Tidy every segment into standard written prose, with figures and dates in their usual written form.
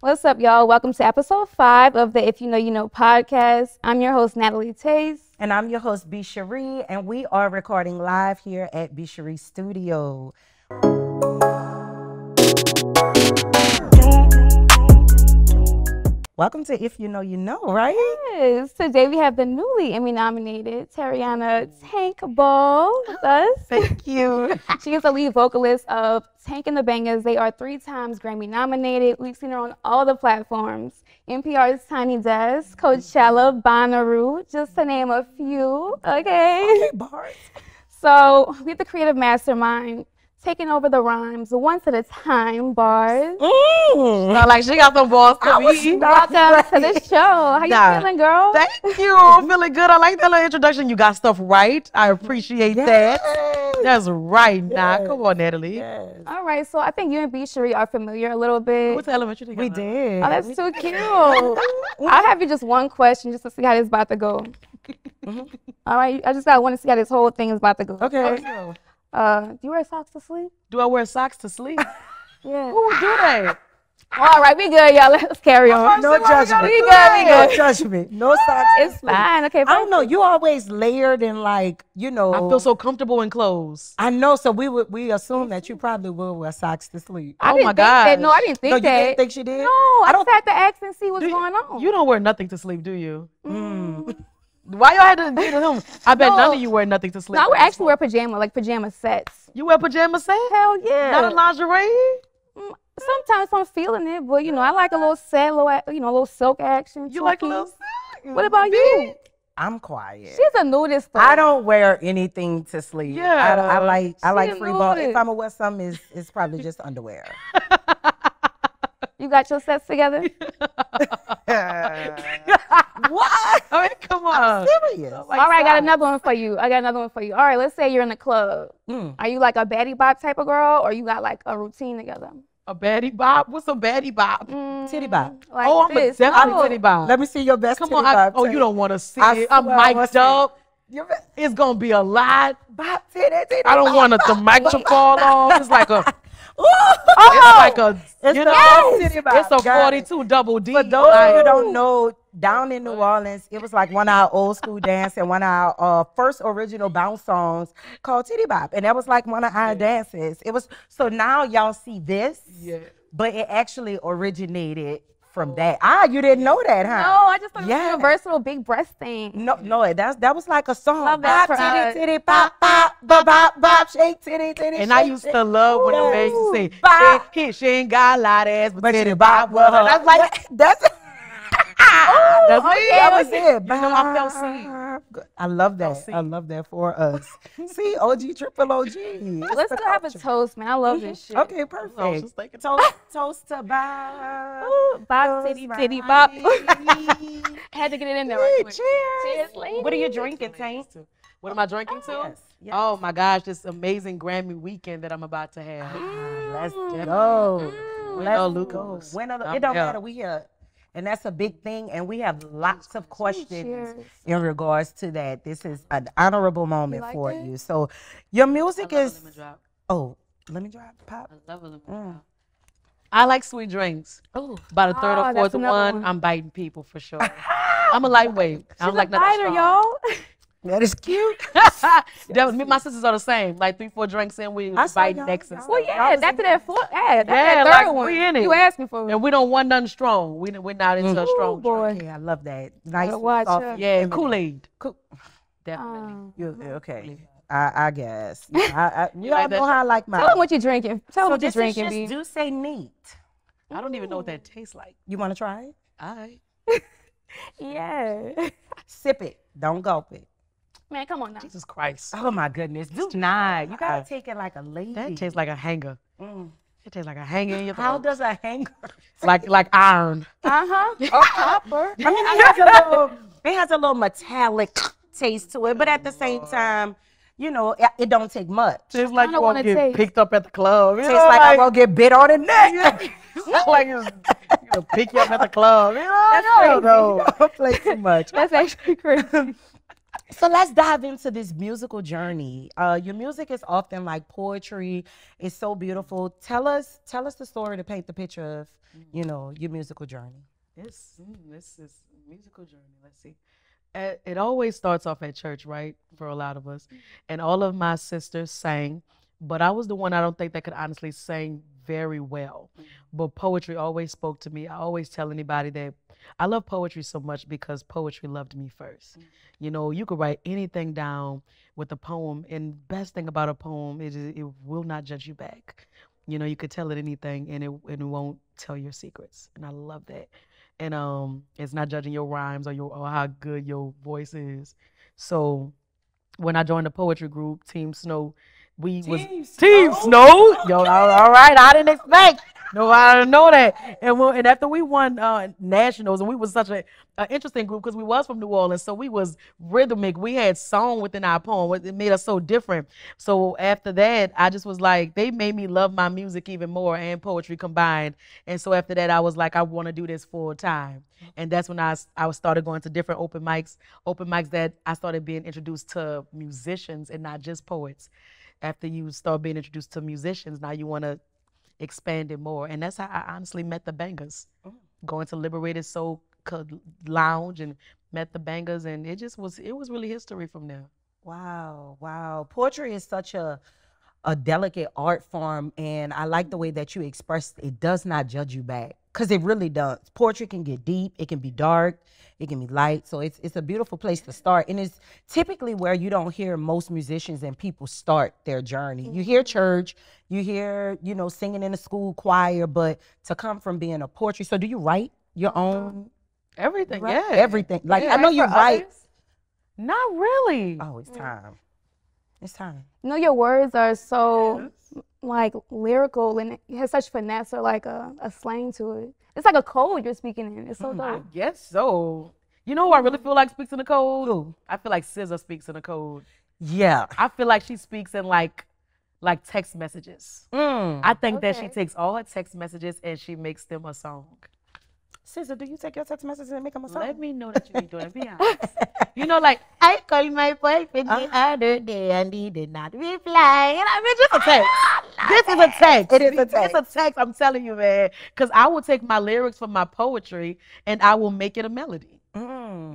What's up, y'all? Welcome to episode 5 of the If You Know, You Know podcast. I'm your host, Natalie Taste. And I'm your host, B. Sherrie, and we are recording live here at B. Sherrie Studio. Welcome to If You Know, You Know, right? Yes. Today we have the newly Emmy nominated Tarriona Tank Ball with us. Thank you. She is the lead vocalist of Tank and the Bangas. They are 3 times Grammy nominated. We've seen her on all the platforms. NPR's Tiny Desk, Coachella, Bonnaroo, just to name a few. Okay, bars. So we have the creative mastermind taking over the rhymes once at a time, bars. Not like she got some balls to me. Welcome to the show. How you feeling, girl? Thank you. I'm feeling good. I like that little introduction. You got stuff right. I appreciate that. That's right now. Come on, Natalie. Yes. All right, so I think you and B. Sherrie are familiar a little bit. What's the elementary thing? We did. Oh, that's too cute. I'll have you just one question just to see how this is about to go. All right, I just want to see how this whole thing is about to go. Okay. Do you wear socks to sleep? Do I wear socks to sleep? Yeah. Who would do that? All right, we good, y'all. Let's carry on. No judgment. We good. No judgment. No socks. It's fine. Okay. I don't know. You always layered and like, you know. I feel so comfortable in clothes. I know. So we assume that you probably will wear socks to sleep. I didn't think God. that. No, I didn't think No, you that. didn't think she did? No, I just had to ask and see what's going on. You don't wear nothing to sleep, do you? Why y'all had to do him? I bet none of you wear nothing to sleep. No, I would actually wear pajama sets. You wear pajama set? Hell yeah. Not a lingerie? Sometimes if I'm feeling it, but you know, I like a little set, a little silk action. You like a little What about you? I'm quiet. She's a nudist though. I don't wear anything to sleep. Yeah. I like free ball. nudist. If I'm gonna wear something, it's probably just underwear. You got your sets together? What? I mean, come on. Serious? All right, I got another one for you. All right, let's say you're in the club. Are you like a baddie bop type of girl, or you got like a routine together? A baddie bop? What's a baddie bop? Titty bop. Like Oh, I'm this. definitely titty bop. Let me see your best Come titty on. bop. You don't want to see I it. I'm swear I wanna mic'd see it. up. Your best It's going to be a lot. bop, titty, I don't want the mic to fall off. It's like a, It's you the know, best titty bop. it's a Got it. 42 double D. For those of you who don't know, down in New Orleans, it was like one of our old school dance and one of our first original bounce songs called Titty Bop. And that was like one of our dances. It was, so now y'all see this, but it actually originated from that. You didn't know that, huh? No, I just thought it was a versatile big breast thing. No, that was like a song. Love that Bop, for us. titty, titty, bop, bop, bop, bop, bop, shake, titty, titty, And I used to love when the man used to say, she ain't got a lot of ass, but titty bop with her. I was like, that's me. That was it. You know, I felt seen. I love that. I love that for us. See, OG, triple OG. Let's go have a toast, man. I love this shit. Okay, perfect. Toast to Bob. Ooh, bop, titty, titty, bop. Had to get it in there right quick. Cheers. lady. What are you drinking, Tank? What am I drinking to? Yes. Oh my gosh, this amazing Grammy weekend that I'm about to have. Let's go. Let's go. It don't matter. We here. And that's a big thing, and we have lots of questions in regards to that. This is an honorable moment for you. So, your music is. Oh, lemon drop, pop. I love a lemon drop. I like sweet drinks. Oh, about a third or fourth one, I'm biting people for sure. I'm a lightweight. I'm like nothing strong. Y'all. That is cute. Me and my sisters are the same. Like 3-4 drinks in, we bite necks and stuff. Well, yeah, that's that fourth. Yeah, that's Yeah, that third like, one. we in it. You asked me for it. And we don't want nothing strong. We're not into a strong boy. drink. Yeah, I love that. Nice, watch soft. her. Yeah, and Kool-Aid. Definitely. Okay. I guess. You all know how I like mine. Tell them what you're drinking. Tell them what you're this is drinking, just B. do say neat. I don't even know what that tastes like. You want to try it? All right. Yeah. Sip it. Don't gulp it. Man, come on now. Jesus Christ. Oh my goodness. Do not. You gotta take it like a lady. That tastes like a hanger. It tastes like a hanger in your throat. How does a hanger? Like iron. Or copper. I mean, it has a little metallic taste to it, but at the same time, you know, it don't take much. Tastes like you don't won't wanna get taste. picked up at the club. You Tastes know, like I'm gonna get bit on the neck. like it's gonna pick you up at the club. You know, That's crazy. no. Don't play too much. That's actually crazy. So let's dive into this musical journey. Your music is often like poetry. It's so beautiful. Tell us the story to paint the picture of, your musical journey. This is a musical journey. Let's see. It always starts off at church, right? For a lot of us. And all of my sisters sang, but I was the one I don't think that could honestly sing very well. But poetry always spoke to me. I always tell anybody that I love poetry so much because poetry loved me first. You could write anything down with a poem, and best thing about a poem is it will not judge you back. You could tell it anything, and it won't tell your secrets, and I love that. And it's not judging your rhymes or how good your voice is. So when I joined the poetry group, Team Snow, Team Snow. Yo, all right, I didn't expect nobody to know that. And after we won nationals, and we was such an interesting group because we was from New Orleans, so we was rhythmic. We had song within our poem. It made us so different. So after that, I just was like, they made me love my music even more and poetry combined. And so after that, I was like, I want to do this full time. And that's when I started going to different open mics that I started being introduced to musicians and not just poets. After you start being introduced to musicians, now you want to expand it more. And that's how I honestly met the Bangas. Going to Liberated Soul Lounge and met the Bangas, and it was really history from there. Wow. Poetry is such a delicate art form, and I like the way that you expressed it does not judge you back, because it really does. Poetry can get deep, it can be dark, it can be light, so it's a beautiful place to start, and it's typically where you don't hear most musicians and people start their journey. You hear church, you hear, singing in a school choir, but to come from being a poetry, so do you write your own? Everything, right? yeah. Everything. Like, I know you write. Others? Not really. Oh, it's time. It's time. Your words are so like lyrical, and it has such finesse or like a slang to it. It's like a code you're speaking in. It's so dope. I guess so. You know who I really feel like speaks in the code? Who? I feel like SZA speaks in the code. Yeah. I feel like she speaks in like text messages. I think that she takes all her text messages and she makes them a song. SZA, do you take your text messages and make them a song? Let me know that you be doing it. Be honest. Like, I called my boyfriend the other day and he did not reply. And I mean, just a text. This is a text. It is a text. It's a text, I'm telling you, man. Because I will take my lyrics from my poetry and I will make it a melody.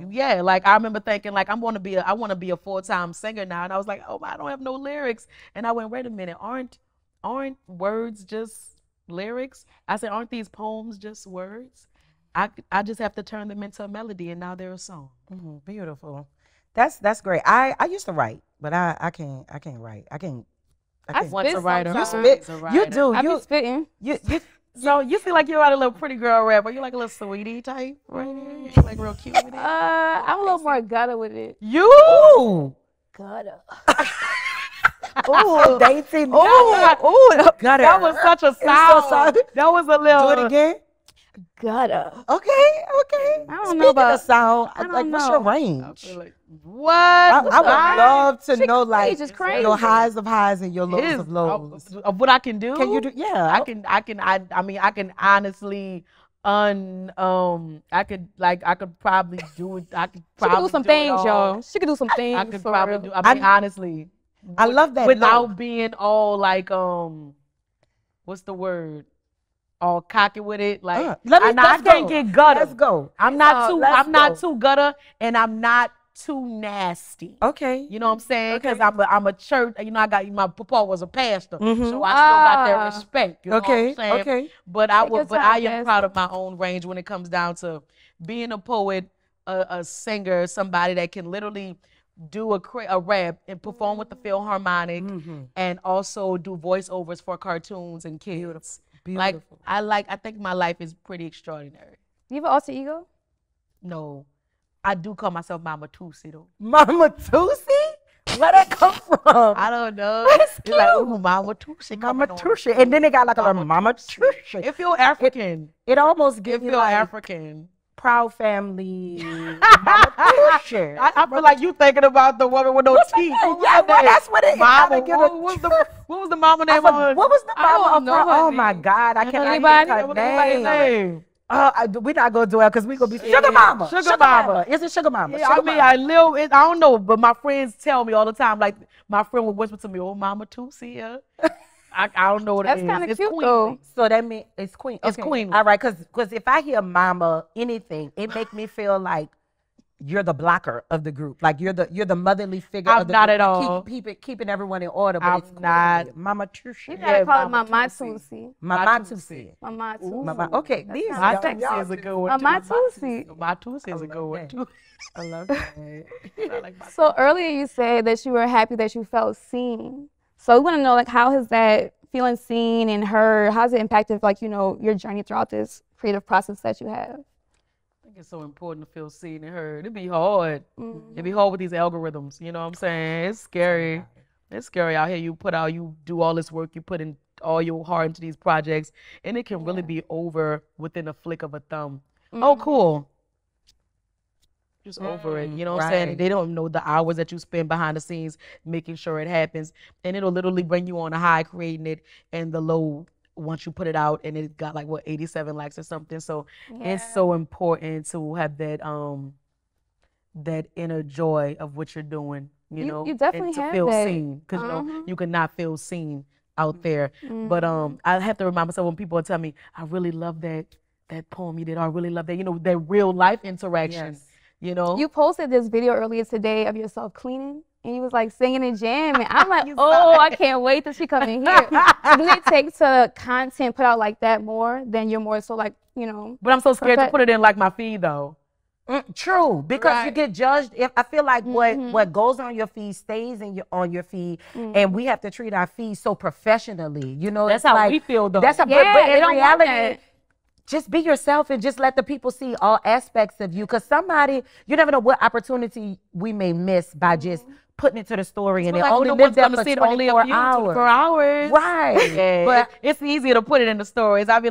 Yeah, like I remember thinking, like, I want to be a full-time singer now. And I was like, oh, I don't have no lyrics. And I went, wait a minute, aren't words just lyrics? I said, aren't these poems just words? I just have to turn them into a melody, and now they're a song. Beautiful. That's great. I used to write, but I can't write. I can't. Once a writer. You spit. You do. I be spitting. So you feel like you're a little pretty girl rapper. You like a little sweetie type, right? You like real cute with it. I'm a little more gutter with it. You? Gutter. Ooh, dainty. Ooh, gutter. That was such a sound. That was a little. Do it again. Gutter. Okay. I don't know about the sound. I don't like, know. what's your range? What? I would love to know, like, crazy. your highs of highs and your lows of lows. Of what I can do? Can you do? Yeah. I can honestly. I could probably do it. I could probably do some things, y'all. She could do some things. I could probably do. I mean, honestly, I love that without being all like what's the word? All cocky with it. Like I can't get gutter. Let's go. I'm not too gutter, and I'm not too nasty. Okay. You know what I'm saying? Because I'm a church. I got my papa was a pastor, so I still got that respect. You know what I'm saying? Okay. But I am proud of my own range when it comes down to being a poet, a singer, somebody that can literally do a rap and perform with the Philharmonic, and also do voiceovers for cartoons and kids. Beautiful. I think my life is pretty extraordinary. Do you have an alter ego? No. I do call myself Mama Tootsie though. Mama Tootsie? Where that come from? I don't know. That's cute. It's like, ooh, Mama Tootsie. Mama Tootsie. And then they got like a little Mama Tootsie. It feel African. It almost gives me like African. Proud family. Mama Tootsie. I feel like you thinking about the woman with no teeth. Yeah, well, that's what it is. Mama, what was the mama name on? What was the mama? Oh my God. I can't anybody her name. We're not gonna do it because we're gonna be sugar mama. Sugar mama. Is it sugar mama? Yeah, Sugar I mean, mama. I don't know, but my friends tell me all the time. Like my friend would whisper to me, "Oh, Mama Tusi." Yeah. I don't know what it is. That's kind of It's cute queenly. though. So that means it's queen. It's Okay. queenly. All right, because if I hear mama anything, it make me feel like you're the blocker of the group. Like you're the motherly figure. I'm of the not group. at all. Keeping everyone in order. But I'm it's not. queenly. Mama You Tusi. gotta call it Mama Mama Tusi. Tusi. Mama Tusi. Mama Tusi. Mama. Okay, these kinda My y'all- Tusi y'all is a just- good one. Mama too. Tusi. My Tusi is a good one too. I love that. I like my So earlier you said that you were happy that you felt seen. So we want to know, like, how has that feeling seen and heard, how's it impacted, like, you know, your journey throughout this creative process that you have? I think it's so important to feel seen and heard. It'd be hard. It'd be hard with these algorithms. You know what I'm saying? It's scary. It's scary out here. You do all this work, you put in all your heart into these projects, and it can really be over within a flick of a thumb. Oh, cool. Just over it. You know what I'm saying? right. They don't know the hours that you spend behind the scenes making sure it happens. And it'll literally bring you on a high creating it and the low once you put it out and it got like 87 likes or something. So it's so important to have that inner joy of what you're doing, you know, you definitely and to have feel that. seen. Because you know, you cannot feel seen out there. But I have to remind myself when people tell me, I really love that poem you did, or I really love that, you know, that real life interaction. Yes. You know, You posted this video earlier today of yourself cleaning, and you was like singing and jamming. I'm like, oh, I can't wait till she come in here. So do it take to content put out like that more than you're more so like, you know? but I'm so scared to Perfect. put it in like my feed though. True, because you Right. get judged. If I feel like what goes on your feed stays on your feed, and we have to treat our feed so professionally. You know, That's it's how like, we feel though. That's a Yeah, but they in don't want reality, that. just be yourself and just let the people see all aspects of you. Because somebody, you never know what opportunity we may miss by just putting it to the story, and it Like, only no lives one's there gonna for see it only 24 a few, hours. 24 hours. Right. Yeah, But it's easier to put it in the stories. I'm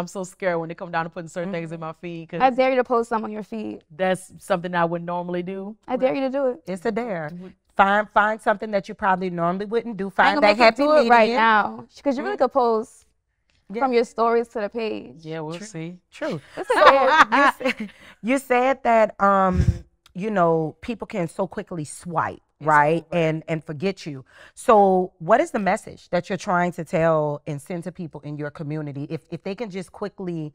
so scared when they come down to putting certain things in my feed I because dare you to post some on your feed. that's something I would normally do. I dare you to do it. it's a dare. Find something that you probably normally wouldn't do. I ain't Find gonna that make you happy do it medium. right now because you really could post Yeah. from your stories to the page. Yeah, we'll see. True. It's a dare. You said that you know, people can so quickly swipe, right? And forget you. So what is the message that you're trying to tell and send to people in your community? If they can just quickly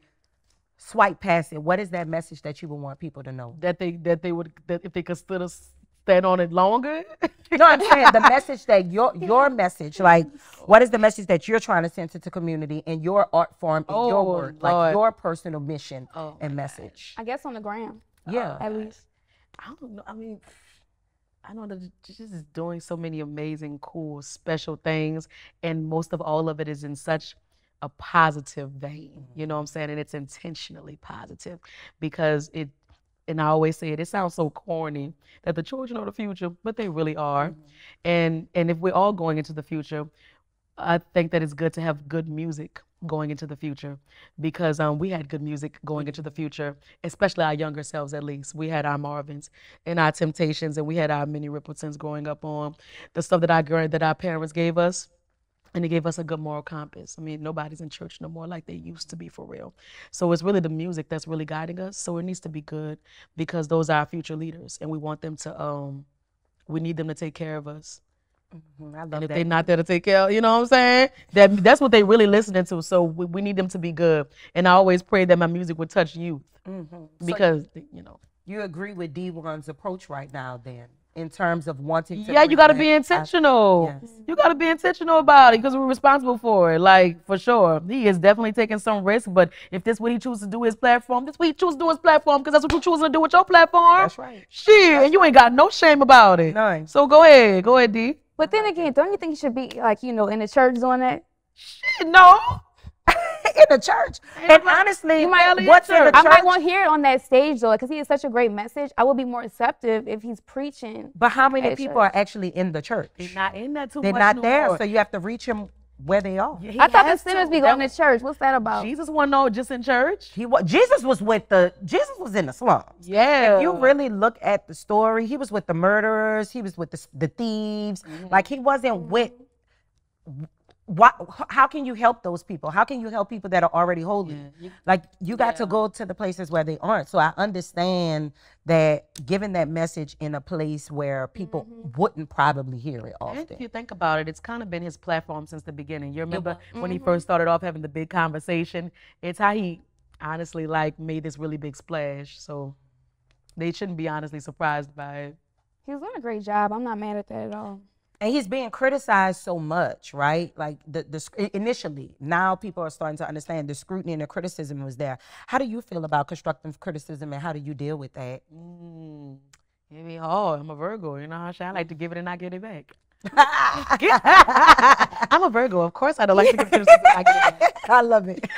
swipe past it, what is that message that you would want people to know? That if they could still stand on it longer. No, I'm saying the message that your message, like what is the message that you're trying to send to the community in your art form, in your Oh, work, like Lord. your personal mission Oh, and message? I guess on the gram, Yeah. at least. I don't know. I mean, I know that just is doing so many amazing, cool, special things, and most of all of it is in such a positive vein. You know what I'm saying? And it's intentionally positive because it. And I always say it sounds so corny that the children are the future, but they really are. And if we're all going into the future, I think that it's good to have good music going into the future because we had good music going into the future, especially our younger selves at least. We had our Marvins and our Temptations and we had our Minnie Ripertons growing up on the stuff that our parents gave us. And it gave us a good moral compass. I mean, nobody's in church no more like they used to be for real. So it's really the music that's really guiding us. So it needs to be good because those are our future leaders. And we want them to, we need them to take care of us. I love And if that. they're not there to take care, you know what I'm saying? That's what they really listening to. So we need them to be good. And I always pray that my music would touch youth because, you know. You agree with D1's approach right now, then, in terms of wanting to. Yeah, you got to bring be back- intentional. Yes. You got to be intentional about it because we're responsible for it. Like, for sure. He is definitely taking some risk, but if this what he chooses to do his platform, this what he chooses to do his platform because that's what you choosing to do with your platform. That's right. Shit, and you ain't got no shame about it. None. So go ahead, D. But then again, don't you think you should be like, you know, in the church doing that? Shit, no. In the church. And honestly, You might- what's in the I church? might want to hear it on that stage though, because he has such a great message. I would be more receptive if he's preaching. But how many at people church. are actually in the church? They're not in that too They're much not no there, more. so you have to reach them where they are. He I thought the has sinners to. be going to church. What's that about? Jesus wasn't just in church. Jesus was in the slums. Yeah. If you really look at the story, he was with the murderers, he was with the thieves. Like he wasn't with how can you help those people? How can you help people that are already holy? Like you got to go to the places where they aren't. So I understand that giving that message in a place where people wouldn't probably hear it often. And if you think about it, it's kind of been his platform since the beginning. You remember when he first started off having the big conversation? It's how he honestly like made this really big splash. So they shouldn't be honestly surprised by it. He's doing a great job. I'm not mad at that at all. And he's being criticized so much, right? Like initially, now people are starting to understand the scrutiny and the criticism was there. How do you feel about constructive criticism and how do you deal with that? It be hard. I'm a Virgo, you know how I like to give it and not get it back. I'm a Virgo, of course I don't like to give criticism and not get it back. I love it.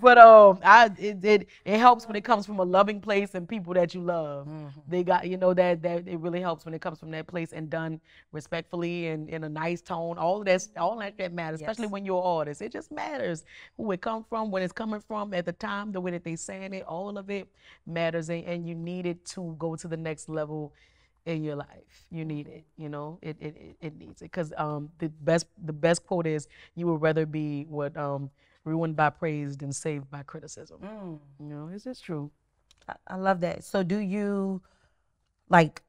But it helps when it comes from a loving place and people that you love. They got, you know, that it really helps when it comes from that place and done respectfully and in a nice tone. All that matters, especially when you're an artist. It just matters who it come from, when it's coming from, at the time, the way that they saying it. All of it matters, and you need it to go to the next level in your life. You need it, you know, it needs it. Because the best quote is, you would rather be ruined by praise than saved by criticism. You know, it's just true. I love that. So do you like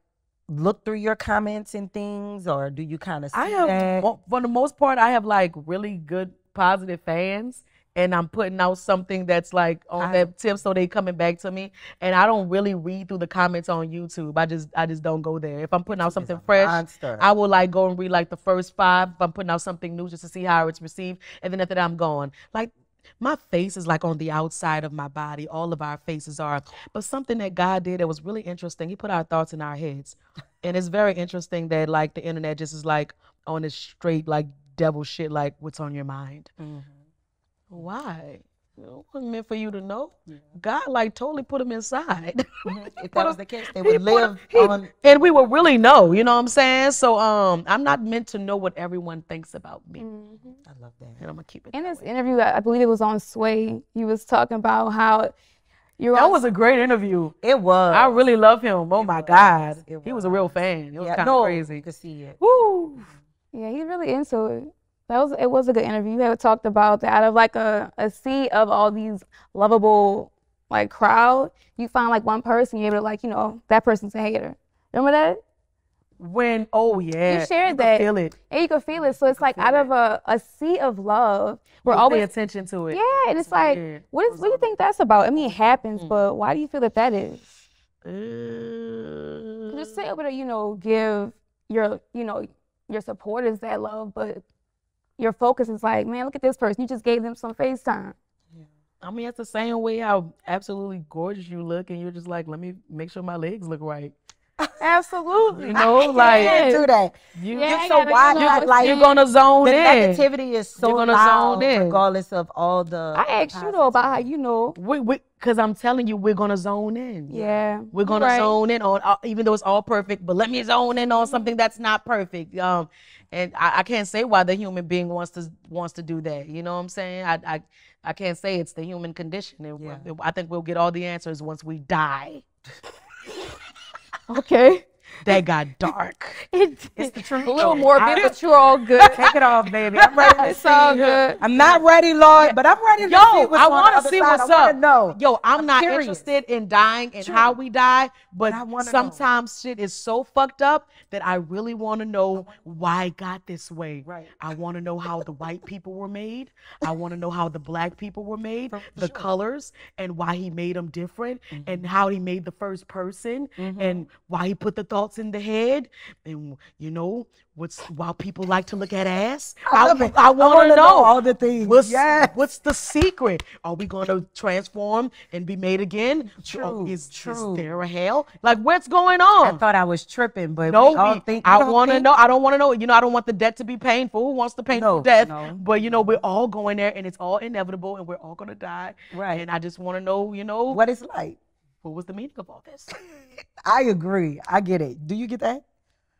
look through your comments and things, or do you kind of see that? For the most part, I have like really good positive fans. And I'm putting out something that's like on that tip, so they coming back to me. And I don't really read through the comments on YouTube. I just don't go there. If I'm putting out something fresh, I will like go and read like the first 5. If I'm putting out something new, just to see how it's received, and then after that I'm gone. Like my face is like on the outside of my body. All of our faces are. But something that God did that was really interesting. He put our thoughts in our heads, and it's very interesting that like the internet just is like on this straight like devil shit. Like, what's on your mind? Why? It wasn't meant for you to know. God like totally put them inside. If that was the case, they would live on. And we would really know, you know what I'm saying? So I'm not meant to know what everyone thinks about me. I love that. And I'm gonna keep it. In this interview, I believe it was on Sway, you was talking about how that was a great interview. It was. I really love him. Oh my God. He was a real fan. It was kind of crazy. To see it. Woo. Yeah, he's really into it. It was a good interview. You had talked about that out of like a sea of all these lovable like crowd, you find like one person, you're able to like, you know, that person's a hater. Remember that? You shared that. Feel it. And you can feel it. So it's like out of a sea of love, we're always always pay attention to it. Yeah, and it's like, what do you think that's about? I mean, it happens, but why do you feel that is? Just to able to, you know, give your supporters that love, but your focus is like, man, look at this person. You just gave them some FaceTime. I mean, it's the same way how absolutely gorgeous you look, and you're just like, let me make sure my legs look right. Absolutely. You know, like do that. It's so why like you're gonna zone in. The negativity is so loud, regardless of all the. I asked you though about how you know. Because I'm telling you, we're gonna zone in. Yeah. We're gonna zone in on, even though it's all perfect, but let me zone in on something that's not perfect. And I can't say why the human being wants to do that. You know what I'm saying? I can't say it's the human condition. And I think we'll get all the answers once we die. Okay. That got dark. It's the truth. A little morbid, but you're all good. Take it off, baby. I'm ready to it's all good. I'm not ready, Lord, but I'm ready to see what's I want to see what's up. Know. Yo, I'm not interested in dying and how we die, but sometimes shit is so fucked up that I really want to know why it got this way. Right. I want to know how the white people were made. I want to know how the black people were made, the colors, and why he made them different, and how he made the first person, and why he put the thoughts in the head, and you know why people like to look at ass. I want to know all the things. What's the secret? Are we going to transform and be made again? Is there a hell? Like, what's going on? I thought I was tripping, but I want to know. I don't want to know. You know, I don't want the death to be painful. Who wants the painful death? No. But you know, we're all going there, and it's all inevitable, and we're all going to die. Right. And I just want to know, you know, what it's like. What was the meaning of all this? I agree. I get it. Do you get that?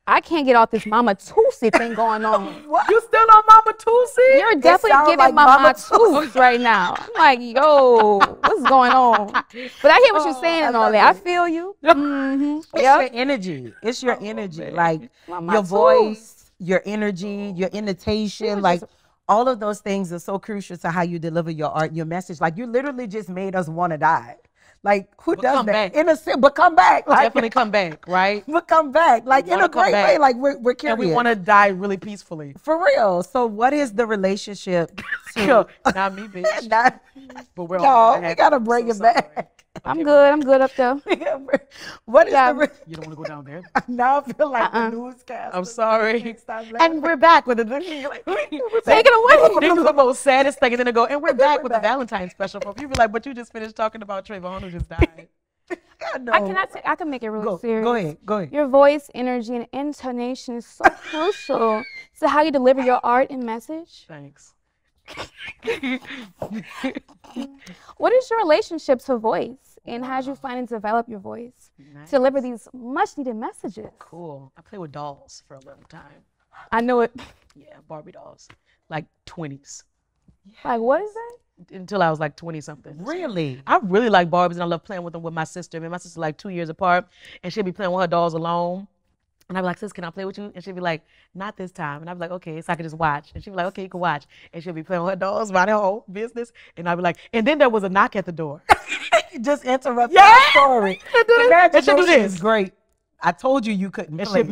I can't get off this Mama Tootsie thing going on. What? You still on Mama Tootsie? You're definitely giving like Mama Tootsie right now. I'm like, yo, what's going on? But I hear what you're saying and all that. I feel you. It's your energy. It's your energy. Like your voice. your energy, your intonation, was like just- all of those things are so crucial to how you deliver your art, your message. Like you literally just made us want to die. Like who But does come that? back. In a sense, but come back. Like Definitely come back, right? but come back. Like We in wanna a come great back. way. Like we're curious. And we want to die really peacefully. For real. So what is the relationship to Not me, bitch. not, But we're all no, we gotta bring it back. I'm good up there. What is Yeah. You don't want to go down there. now I feel like the newscast. I'm sorry. Stop laughing. And we're back with it. Take it away. This is the most saddest thing. And then they go, and we're back with the Valentine's special. For you be like, but you just finished talking about Trayvon who just died. I can make it really serious. Go ahead. Your voice, energy, and intonation is so crucial to how you deliver your art and message. Thanks. What is your relationship to voice, and how did you find and develop your voice Nice. to deliver these much-needed messages? Cool. I played with dolls for a long time. I know it. Yeah, Barbie dolls. Like 20s. Like, what is that? Until I was like 20 something. Really? I really like Barbies and I love playing with them with my sister. I mean, my sister's like 2 years apart and she'd be playing with her dolls alone. And I'd be like, sis, can I play with you? And she'd be like, not this time. And I'd be like, okay, so I could just watch. And she'd be like, okay, you can watch. And she'd be playing with her dolls, minding her whole business. And I'd be like, and then there was a knock at the door. Just interrupt Yeah. the story. And she'd do Imagination this. is great. I told you you couldn't And play. she'd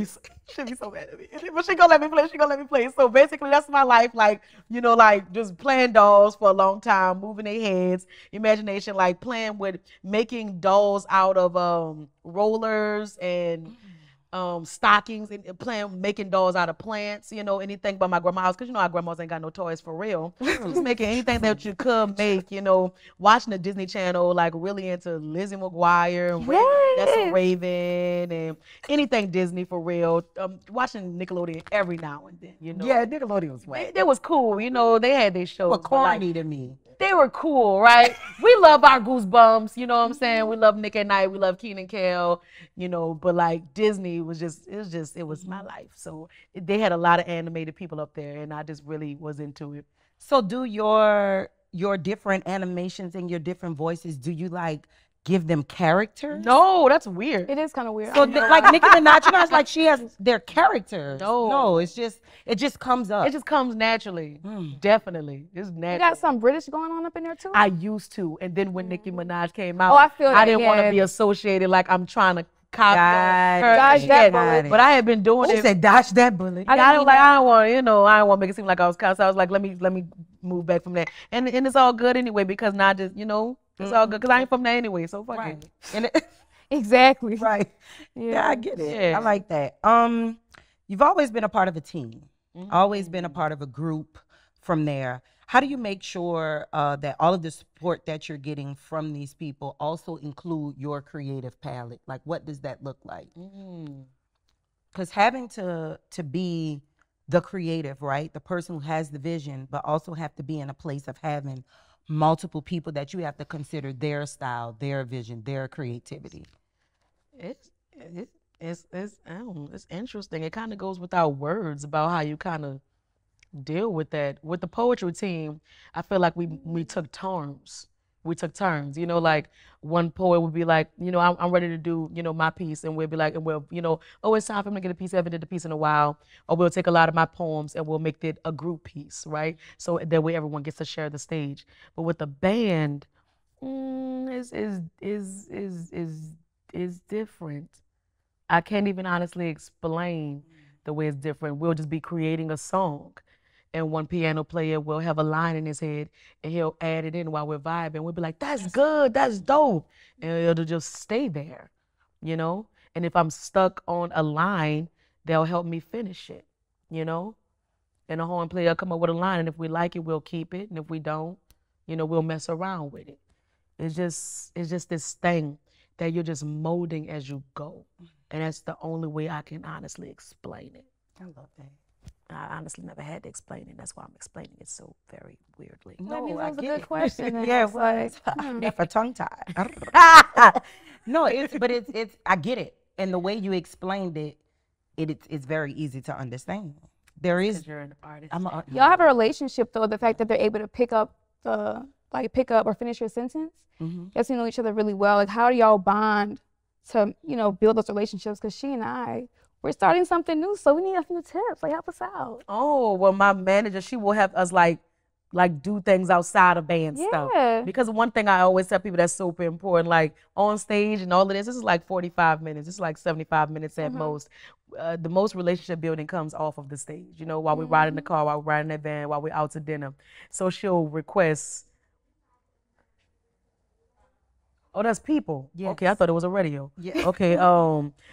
be so mad at me. But she gonna let me play. She gonna let me play. So basically, that's my life. Like, you know, like just playing dolls for a long time, moving their heads, imagination, like playing with making dolls out of rollers and stockings and making dolls out of plants, you know, anything but my grandma's, because you know our grandmas ain't got no toys for real. Just making anything that you could make, you know, watching the Disney Channel, like really into Lizzie McGuire and that's Raven and anything Disney for real. Watching Nickelodeon every now and then, you know. Yeah, Nickelodeon was whack. It was cool, you know, they had their shows. But but, like, corny to me. they were cool, right? We love our Goosebumps, you know what I'm saying? We love Nick at Night, we love Keenan Kel, you know, but like Disney was just, it was my life. So they had a lot of animated people up there and I just really was into it. So do your different animations and your different voices, do you like give them characters? No, that's weird. It is kind of weird. So like Nicki Minaj, you know, it's like she has their characters. No. it just comes up. It just comes naturally. Definitely. It's you natural. got some British going on up in there too? I used to. And then when Nicki Minaj came out, Oh, I feel I that, didn't want to yeah. be associated like I'm trying to copy Got her. it. Dodge that Got bullet. it. But I had been doing She it. said, dodge that bullet. I don't want, you know, I don't want to make it seem like I was kind. So I was like, let me move back from that. And it's all good anyway because now just, you know, it's all good because I ain't from there anyway. So fuck Right. it. And it, Exactly. right. Yeah. Yeah, I get it. Yeah. I like that. You've always been a part of a team. Always been a part of a group from there. How do you make sure that all of the support that you're getting from these people also include your creative palette? Like, what does that look like? Because having to be the creative, right? The person who has the vision, but also have to be in a place of having multiple people that you have to consider their style, their vision, their creativity. It's interesting. It kind of goes without words about how you kind of deal with that. With the poetry team, I feel like we took turns. We took turns, you know, like one poet would be like, you know, I'm ready to do, you know, my piece. And we'll be like, and we'll, you know, oh, it's time for me to get a piece. I haven't did a piece in a while. Or we'll take a lot of my poems and we'll make it a group piece, right? So that way everyone gets to share the stage. But with the band, is different. I can't even honestly explain the way it's different. We'll just be creating a song. And one piano player will have a line in his head and he'll add it in while we're vibing. We'll be like, that's good, that's dope. And it'll just stay there, you know? And if I'm stuck on a line, they'll help me finish it, you know? And the horn player will come up with a line, and if we like it, we'll keep it. And if we don't, you know, we'll mess around with it. It's just this thing that you're just molding as you go. And that's the only way I can honestly explain it. I love that. I honestly never had to explain it. That's why I'm explaining it so very weirdly. Maybe No, that I was a get good it. question. then. Yeah, It's like, if a tongue tie. No, it's I get it. And the way you explained it, it's very easy to understand. There is, Because you're an artist. y'all have a relationship though, the fact that they're able to pick up or finish your sentence. Yes, you know each other really well. Like, how do y'all bond to, you know, build those relationships? Because she and I, we're starting something new, so we need a few tips. Like, help us out. Oh, well, my manager, she will have us like do things outside of band stuff. Because one thing I always tell people that's super important, like on stage and all of this is like 45 minutes. It's like 75 minutes at most. The most relationship building comes off of the stage, you know, while we ride in the car, while we're riding that van, while we're out to dinner. So she'll request. Oh, that's people. Yes. Okay, I thought it was a radio. Yeah. Okay.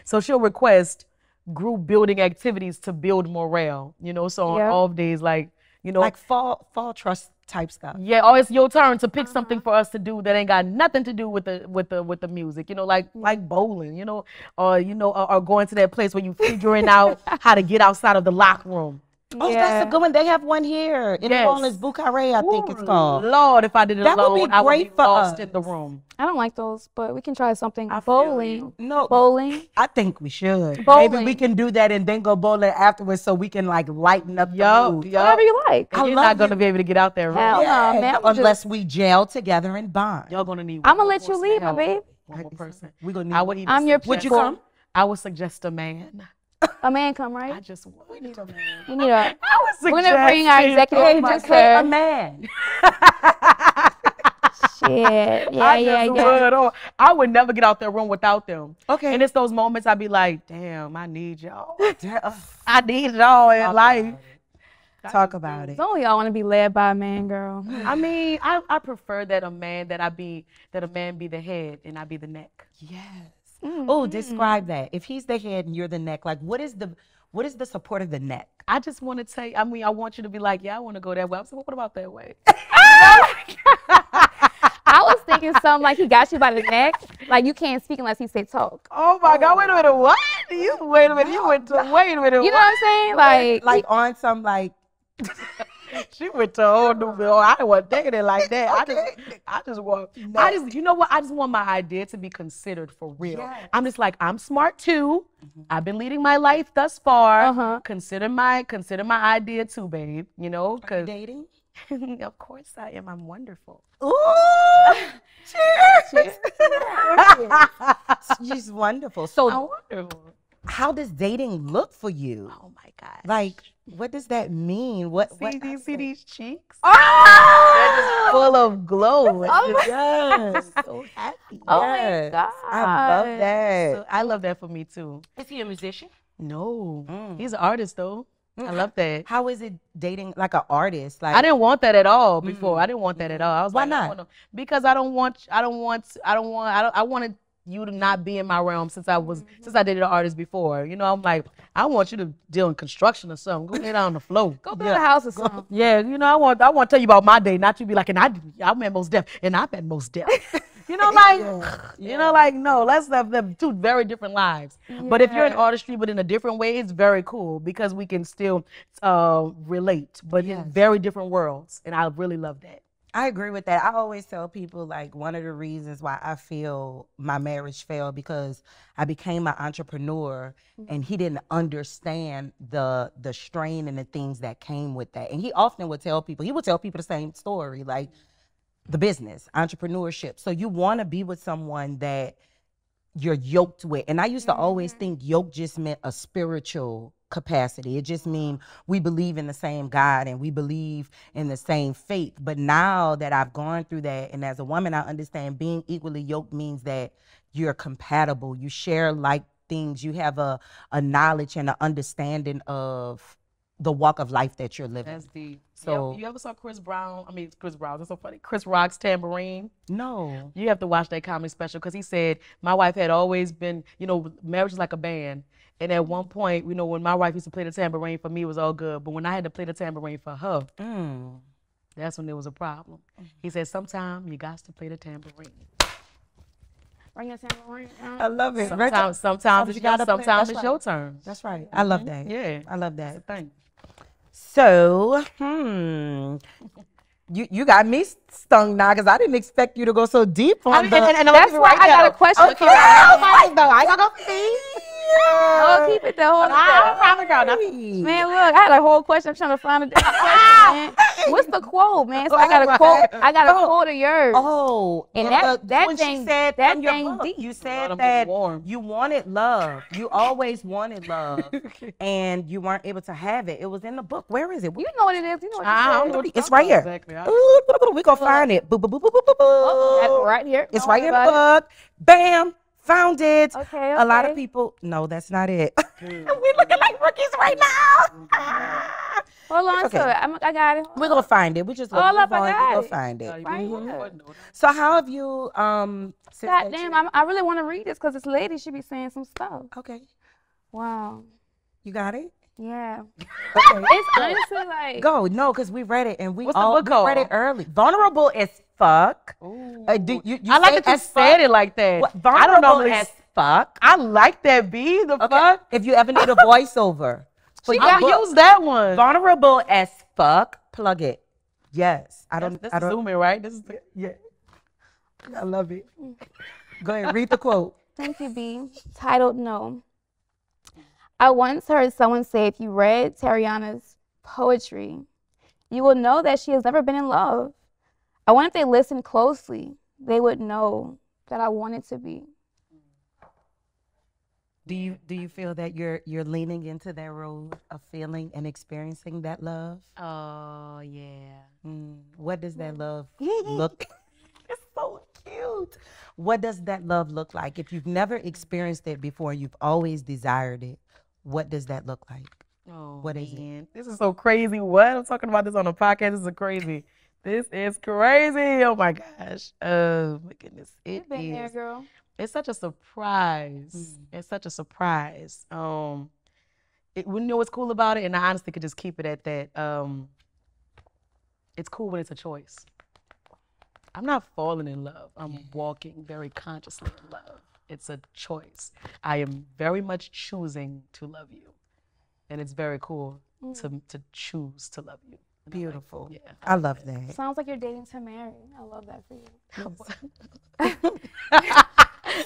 So she'll request group building activities to build morale. You know, so on off days, like, you know, like fall trust type stuff. Yeah. Oh, it's your turn to pick something for us to do that ain't got nothing to do with the music. You know, like bowling. You know, or going to that place where you figuring out how to get outside of the locker room. Oh, that's a good one. They have one here in New Orleans, Bukhari, I think it's called. Lord, if I did it alone, would be great for lost us. In the room. I don't like those, but we can try something. Bowling. No. Bowling. I think we should. Bowling. Maybe we can do that and then go bowling afterwards so we can like lighten up the mood. Whatever you like. You're not going to be able to get out there. Hell no, man. Unless we gel together and bond. Y'all going to need I'm going to let you lead, my babe. One more person. We're going to need I'm your Would you come? I would suggest a man. A man come, right? I just want. We need a man. We need a. We're going to bring our executive producer. A man. Shit. Yeah. I would never get out that room without them. Okay. And it's those moments I'd be like, damn, I need y'all. I need y'all in life. Talk about it. Don't we all want to be led by a man, girl? I mean, I prefer that a man be the head and I be the neck. Yes. Oh, describe that. If he's the head and you're the neck, like what is the support of the neck? I just want to tell you, I mean, I want you to be like, yeah, I want to go that way. I said, well, what about that way? I was thinking something like he got you by the neck, like you can't speak unless he say talk. Oh my God, wait a minute, what? Wait a minute, you went to, wait a minute. You know what I'm saying? Like on some like. She went to a whole new bill. I didn't want to think of it like that. Okay. You know what? I just want my idea to be considered for real. Yes. I'm just like, I'm smart too. I've been leading my life thus far. Consider my idea too, babe. You know, cause dating. Of course I am. I'm wonderful. Ooh, cheers! She's wonderful. So I'm wonderful. How does dating look for you? Oh my God! Like, what does that mean? See these cheeks? Oh! They're just full of glow. Yes, so happy. Oh my God! I love that. So I love that for me too. Is he a musician? No, he's an artist though. I love that. How is it dating like an artist? Like I didn't want that at all before. I didn't want that at all. I was Why like, not? Because I wanted you to not be in my realm since I dated an artist before. You know, I'm like, I want you to deal in construction or something. Go lay down on the floor. Go build a house or something. Yeah, you know, I want to tell you about my day, not you be like, and I'm at most deaf, and I'm at most deaf. You know, like, you know, like, no, let's have them two very different lives. Yeah. But if you're in artistry, but in a different way, it's very cool because we can still relate, but in very different worlds. And I really love that. I agree with that. I always tell people like one of the reasons why I feel my marriage failed because I became an entrepreneur and he didn't understand the strain and the things that came with that. And he often would tell people, the same story, like the business, entrepreneurship. So you want to be with someone that you're yoked with. And I used to always think yoke just meant a spiritual capacity. It just means we believe in the same God and we believe in the same faith. But now that I've gone through that, and as a woman, I understand being equally yoked means that you're compatible. You share like things. You have a knowledge and an understanding of the walk of life that you're living. That's deep. So you ever saw Chris Brown? That's so funny. Chris Rock's Tambourine. No. You have to watch that comedy special because he said, my wife had always been, you know, marriage is like a band. And at one point, you know, when my wife used to play the tambourine for me, it was all good. But when I had to play the tambourine for her, that's when there was a problem. He said, sometimes you got to play the tambourine. Bring your tambourine. I love it. Sometimes it's your turn. That's right. I love that. Yeah. I love that. Thank you. So, you got me stung now because I didn't expect you to go so deep on that's why I got a question for you. I got to Oh, keep it there. Hold it there. Probably girl. Man, look, I had a whole question. I'm trying to find a different question, man. What's the quote, man? So I got a quote. I got a quote of yours. Oh, And that when thing, she said that in your thing book, deep. you said that you wanted love. You always wanted love, and you weren't able to have it. It was in the book. Where is it? You know what it is. You know what I don't it know is. what It's right here. Exactly. We gonna find it. Boo, boo, boo, boo, boo, boo, Oh, that's boo. right here. It's Don't right worry in the about book. Bam, found it. Okay, A lot of okay. people. No, that's not it. We're looking like rookies right now. Hold on okay. to it. I got it. We're gonna find it. We just gonna Hold move up, I on. got We're gonna it. find it. Right here. So how have you since that Goddamn, I really want to read this because this lady should be saying some stuff. Okay. Wow. You got it? Yeah. Okay. It's honestly like. Go. No, because we read it and we What's the all book called? read it early. Vulnerable as fuck. Ooh. You I like that you as said fuck? it like that. What, I vulnerable don't normally. as fuck. I like that B. The Okay. fuck. If you ever need a voiceover. for your I'm book, gonna use that one. vulnerable as fuck. Plug it. Yes. I don't. This I is don't. zooming, right? This is Yeah. I love it. Go ahead. Read the quote. Thank you, B. Titled No. I once heard someone say if you read Tarriona's poetry, you will know that she has never been in love. I wonder if they listened closely, they would know that I wanted to be. Do you feel that you're leaning into that road of feeling and experiencing that love? Oh yeah. What does that love look? It's so cute. What does that love look like? If you've never experienced it before, you've always desired it. What does that look like? Oh, What is it? man. This is so crazy. What? I'm talking about this on a podcast. This is crazy. This is crazy. Oh my gosh. Oh my goodness. It You've been there, is. girl. It's such a surprise. It's such a surprise. We know what's cool about it, and I honestly could just keep it at that. It's cool when it's a choice. I'm not falling in love. I'm walking very consciously in love. It's a choice. I am very much choosing to love you. And it's very cool to choose to love you. And Beautiful. Yeah. I love that. Sounds like you're dating to marry. I love that for you.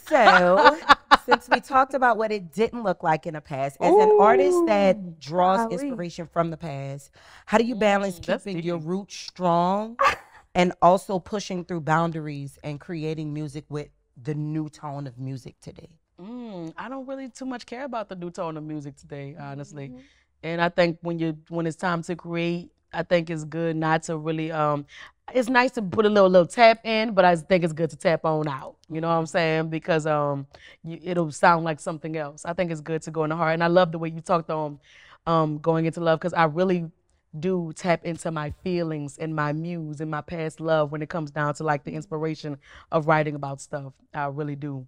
So, since we talked about what it didn't look like in the past, as an artist that draws golly. inspiration from the past, how do you balance that's keeping your deep. roots strong and also pushing through boundaries and creating music with the new tone of music today? I don't really too much care about the new tone of music today, honestly. And I think when it's time to create, I think it's good not to really it's nice to put a little tap in, but I think it's good to tap on out. You know what I'm saying? Because it'll sound like something else. I think it's good to go in the heart. And I love the way you talked on going into love, because I really do tap into my feelings and my muse and my past love when it comes down to like the inspiration of writing about stuff. I really do.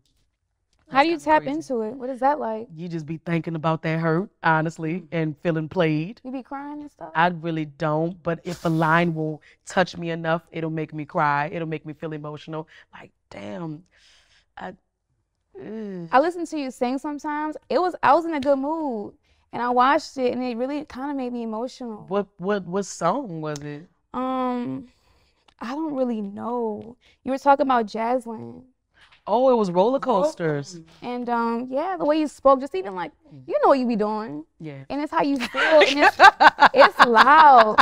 How do you That's tap crazy. into it? What is that like? You just be thinking about that hurt, honestly, and feeling played. You be crying and stuff? I really don't, but if a line will touch me enough, it'll make me cry. It'll make me feel emotional. Like, damn. I listen to you sing sometimes. I was in a good mood, and I watched it, and it really kind of made me emotional. What song was it? I don't really know. You were talking about Jazzland, Oh, it was Roller Coasters. and yeah, the way you spoke, just even like you know what you be doing, Yeah. and it's how you feel, and it's loud.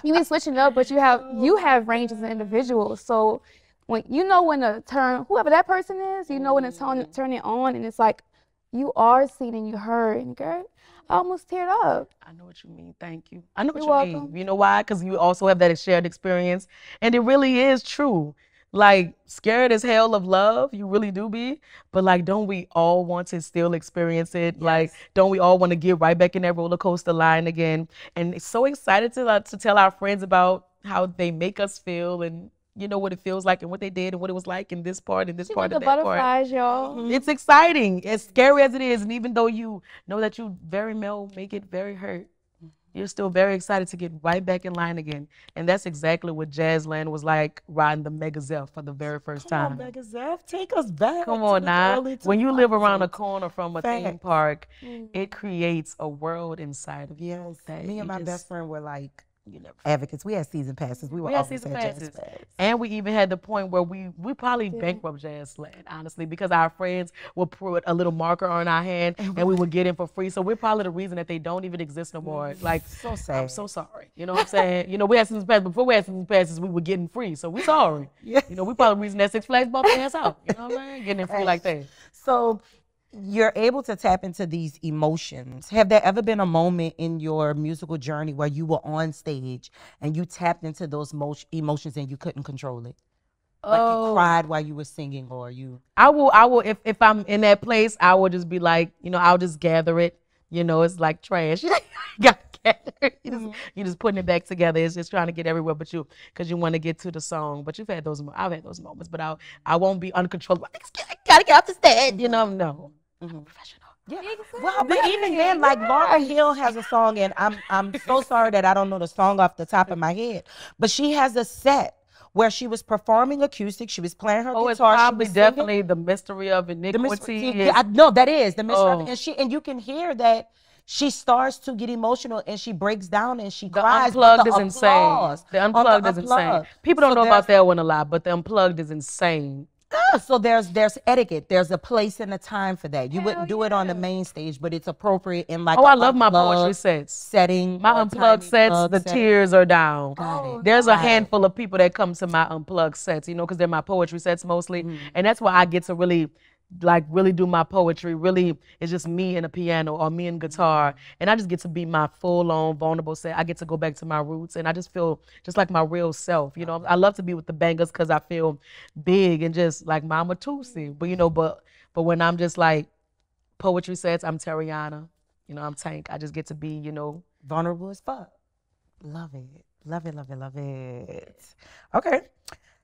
You be switching up, but you have range as an individual. So when to turn whoever that person is, you know when to turn it on, and it's like you are seen and you heard. And girl, I almost teared up. I know what you mean. Thank you. I know what You're you welcome. mean. You know why? Because you also have that shared experience. And it really is true. Like, scared as hell of love, you really do be. But, like, don't we all want to still experience it? Yes. Like, don't we all want to get right back in that roller coaster line again? And so excited to tell our friends about how they make us feel and, you know, what it feels like and what they did and what it was like in this part and this She part with and the that part. butterflies, y'all. It's exciting, as scary as it is. And even though you know that you very well make it very hurt, you're still very excited to get right back in line again. And that's exactly what Jazzland was like riding the Mega Zeph for the very first time. Come on, Mega Zeph, take us back. Come to on the now. early When you live around a 2000s. corner from a theme Facts. park, it creates a world inside of you. Yes, that me and you my just- best friend were like You never advocates. We had season passes. We had always season had passes. jazz pass. And we even had the point where we probably bankrupt Jazzland, honestly, because our friends would put a little marker on our hand and we would get in for free. So we're probably the reason that they don't even exist no more. Like, So sad. I'm so sorry. You know what I'm saying? You know, we had season passes. Before we had season passes, we were getting free. So we're sorry. Yeah. You know, we probably the reason that Six Flags bought their ass out. You know what I'm saying? Getting it free like that. So you're able to tap into these emotions. Have there ever been a moment in your musical journey where you were on stage and you tapped into those emotions and you couldn't control it? Like you cried while you were singing, or you? I will, if I'm in that place, I will just be like, you know, I'll just gather it. You know, it's like trash. You got to gather it. You're just putting it back together. It's just trying to get everywhere but you, because you want to get to the song. But I've had those moments, but I won't be uncontrollable. I gotta get off the stage, you know, no. Professional. Yeah. Well, but even then, like Laura Hill has a song, and I'm so sorry that I don't know the song off the top of my head, but she has a set where she was performing acoustic. She was playing her guitar. It's probably she was definitely singing. The Mystery of Iniquity. Yeah, I know that is the mystery, and you can hear that she starts to get emotional and she breaks down and she cries. Unplugged is insane. The Unplugged is insane. People don't know about that one a lot, but the Unplugged is insane. So there's etiquette. There's a place and a time for that. You wouldn't do it on the main stage, but it's appropriate in like. Oh, I love my poetry sets. Setting. My Unplugged sets, the tears are down. There's a handful of people that come to my Unplugged sets, you know, because they're my poetry sets mostly, and that's why I get to really do my poetry. Really, it's just me and a piano or me and guitar, and I just get to be my full-on vulnerable self. I get to go back to my roots, and I just feel just like my real self. You know, I love to be with the Bangas because I feel big and just like Mama Tusi. But you know, but when I'm just like poetry sets, I'm Tarriona. You know, I'm Tank. I just get to be, you know, vulnerable as fuck. Love it. Love it, love it, love it. Okay.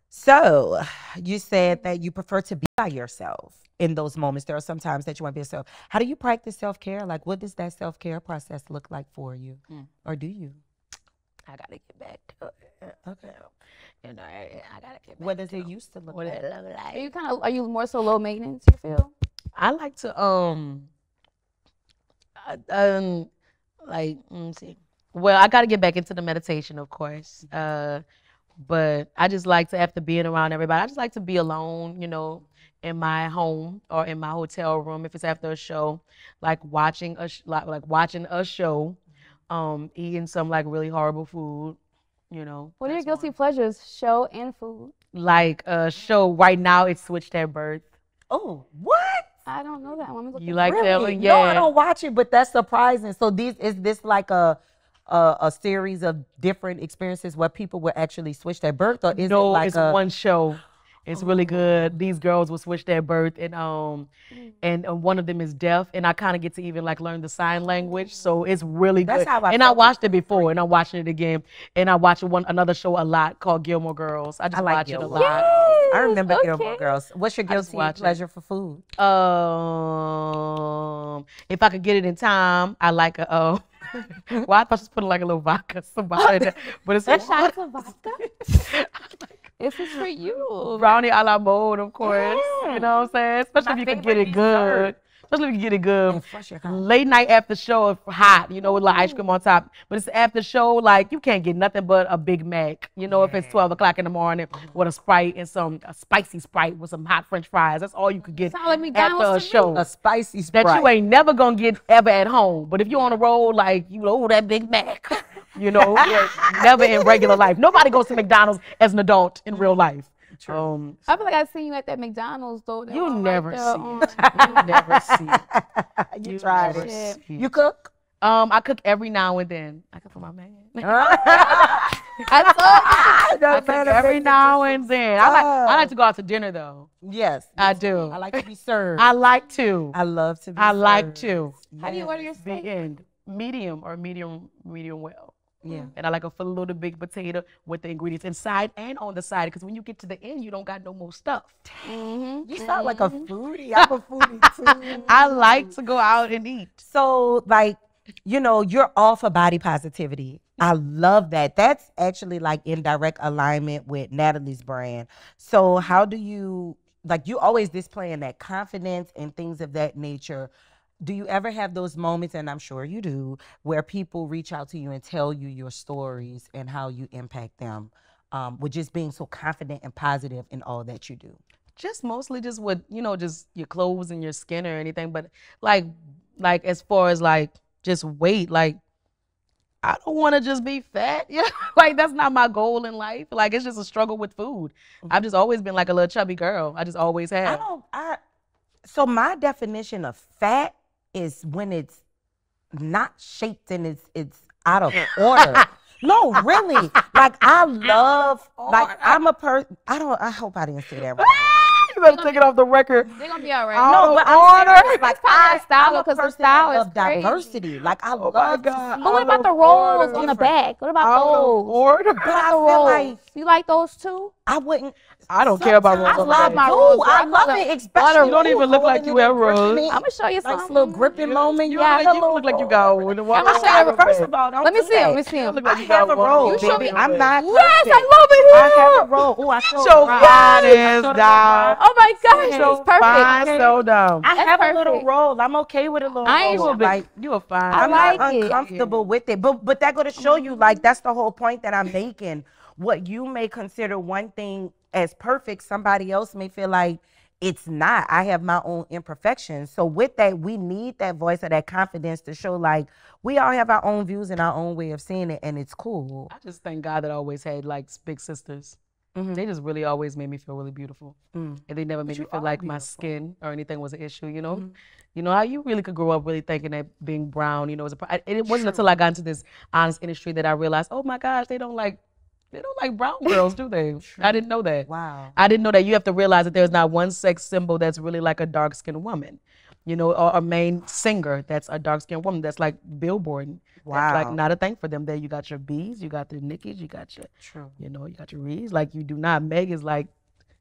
So you said that you prefer to be by yourself in those moments. There are some times that you want to be yourself. How do you practice self-care? Like, what does that self-care process look like for you? Or do you? I got to get back to it. Okay. You know, I got to get back What does it used to look like? What it look like. Are you more so low maintenance, you feel? I like to, let me see. Well, I got to get back into the meditation, of course. But I just like to, after being around everybody, I just like to be alone, you know, in my home or in my hotel room if it's after a show, like watching a show, eating some like really horrible food, you know. What are your guilty pleasures, show and food? Like a show right now, it's Switched at Birth. Oh, what? I don't know that one. You like that one? Yeah. No, I don't watch it, but that's surprising. So is this like a series of different experiences where people were actually switched at birth, or is it like it's one show? It's really good. These girls were switched at birth, and one of them is deaf, and I kind of get to even like learn the sign language, so it's really good. That's how I watched it before, and I'm watching it again, and I watch another show a lot called Gilmore Girls. I just watch it a lot. Yes, I remember Gilmore Girls. What's your guilty pleasure for food? If I could get it in time, I like a well, I thought she was putting like a little vodka, but it's a shot of vodka. This is for you. Brownie a la mode, of course. Yeah. You know what I'm saying? Especially if you can get it good. Especially if you get it good. Late night after show, it's hot, you know, with like ice cream on top. But it's after show, like you can't get nothing but a Big Mac. You know, if it's 12 o'clock in the morning with a Sprite and a spicy Sprite with some hot French fries. That's all you could get after a show. A spicy Sprite. That you ain't never gonna get ever at home. But if you're on the road, like you know that Big Mac. You know, never in regular life. Nobody goes to McDonald's as an adult in real life. I feel like I've seen you at that McDonald's though. You never see it. You never see it. You tried it. You cook? I cook every now and then. I cook for my man. I cook every now and then. I like to go out to dinner though. Yes, I do. I like to be served. I like to. I love to be I served. like to. How do you order your steak? The end. Medium or medium well. Yeah. And I like a full little big potato with the ingredients inside and on the side, because when you get to the end, you don't got no more stuff. You sound like a foodie. I'm a foodie too. I like to go out and eat. So, like, you know, you're all for body positivity. I love that. That's actually like in direct alignment with Natalie's brand. So how do you, like, you always displaying that confidence and things of that nature. do you ever have those moments, and I'm sure you do, where people reach out to you and tell you your stories and how you impact them, with just being so confident and positive in all that you do? Just mostly just with, just your clothes and your skin or anything. But like as far as like just weight, like I don't want to just be fat. Like that's not my goal in life. Like it's just a struggle with food. I've just always been like a little chubby girl. I just always have. So my definition of fat is when it's not shaped and it's out of order. No, really. Like I love, like I'm a person. I hope I didn't say that right. You better take it off the record. They're gonna be all right. No, but I'm serious. Like I'm a person of diversity. Like I love to see. But what about the rolls on the back? What about those? But I feel like you like those too? I wouldn't. I don't care about rolls. I love my rolls. rolls. I love it. Especially you don't even look like you have rolls. I'm gonna show you Like some. a little gripping moment. You look like you got one. First of all, don't Let me do see him. that. Let me see him. I have a roll, You show baby. me. I'm not. Yes, perfect. I love it I here. have a roll. Oh, I showed So Rob. fine I is showed down. Oh my gosh, So it's perfect. fine, so dumb. I That's have a little perfect. roll. I'm okay with a little I ain't roll. gonna be- Like You are fine. I'm like not it. uncomfortable with it. But that go to show you, like, that's the whole point that I'm making. What you may consider one thing as perfect, somebody else may feel like it's not. I have my own imperfections. So with that, we need that voice or that confidence to show, like, we all have our own views and our own way of seeing it, and it's cool. I just thank God that I always had like big sisters. They just really always made me feel really beautiful. And they never made me feel like my skin or anything was an issue, you know? You know how you really could grow up really thinking that being brown, was it wasn't until I got into this honest industry that I realized, oh my gosh, they don't like brown girls, do they? I didn't know that. Wow. I didn't know that. You have to realize that there's not one sex symbol that's really like a dark-skinned woman, or a main singer that's a dark-skinned woman that's like Billboard. Wow. That's like not a thing for them. There you got your B's, you got the Nickies, you got your, you got your Reeds. Like you do not. Meg is like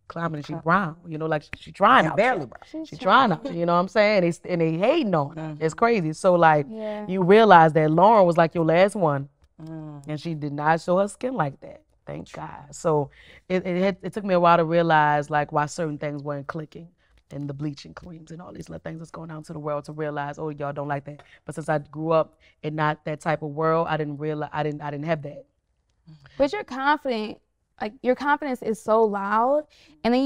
climbing and she brown, like she trying out. Barely brown. She trying out, you know what I'm saying? And they hating on her. It's crazy. So like you realize that Lauren was like your last one. And she did not show her skin like that. Thank God. So it took me a while to realize like why certain things weren't clicking, and the bleaching creams and all these little things that's going out into the world to realize, oh, y'all don't like that. But since I grew up in not that type of world, I didn't realize I didn't have that. But you're confident. Like your confidence is so loud, and then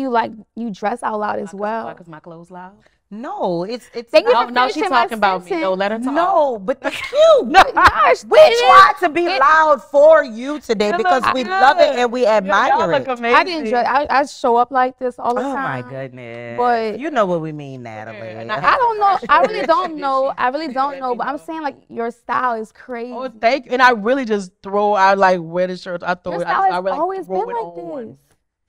you dress out loud as well. Because my clothes loud. No, it's Thank you for No, she's finishing my talking about me. sentence. No, let her talk. no, but the cute. Gosh, We tried to be loud for you today because we love it and we admire it. I didn't dress. I show up like this all the Oh time. my goodness. But you know what we mean, Natalie. I don't know. I really don't know. But I'm saying like your style is crazy. Oh, thank you. And I really just wear the shirts. I throw Your it. style I has really always throw been it like on. this.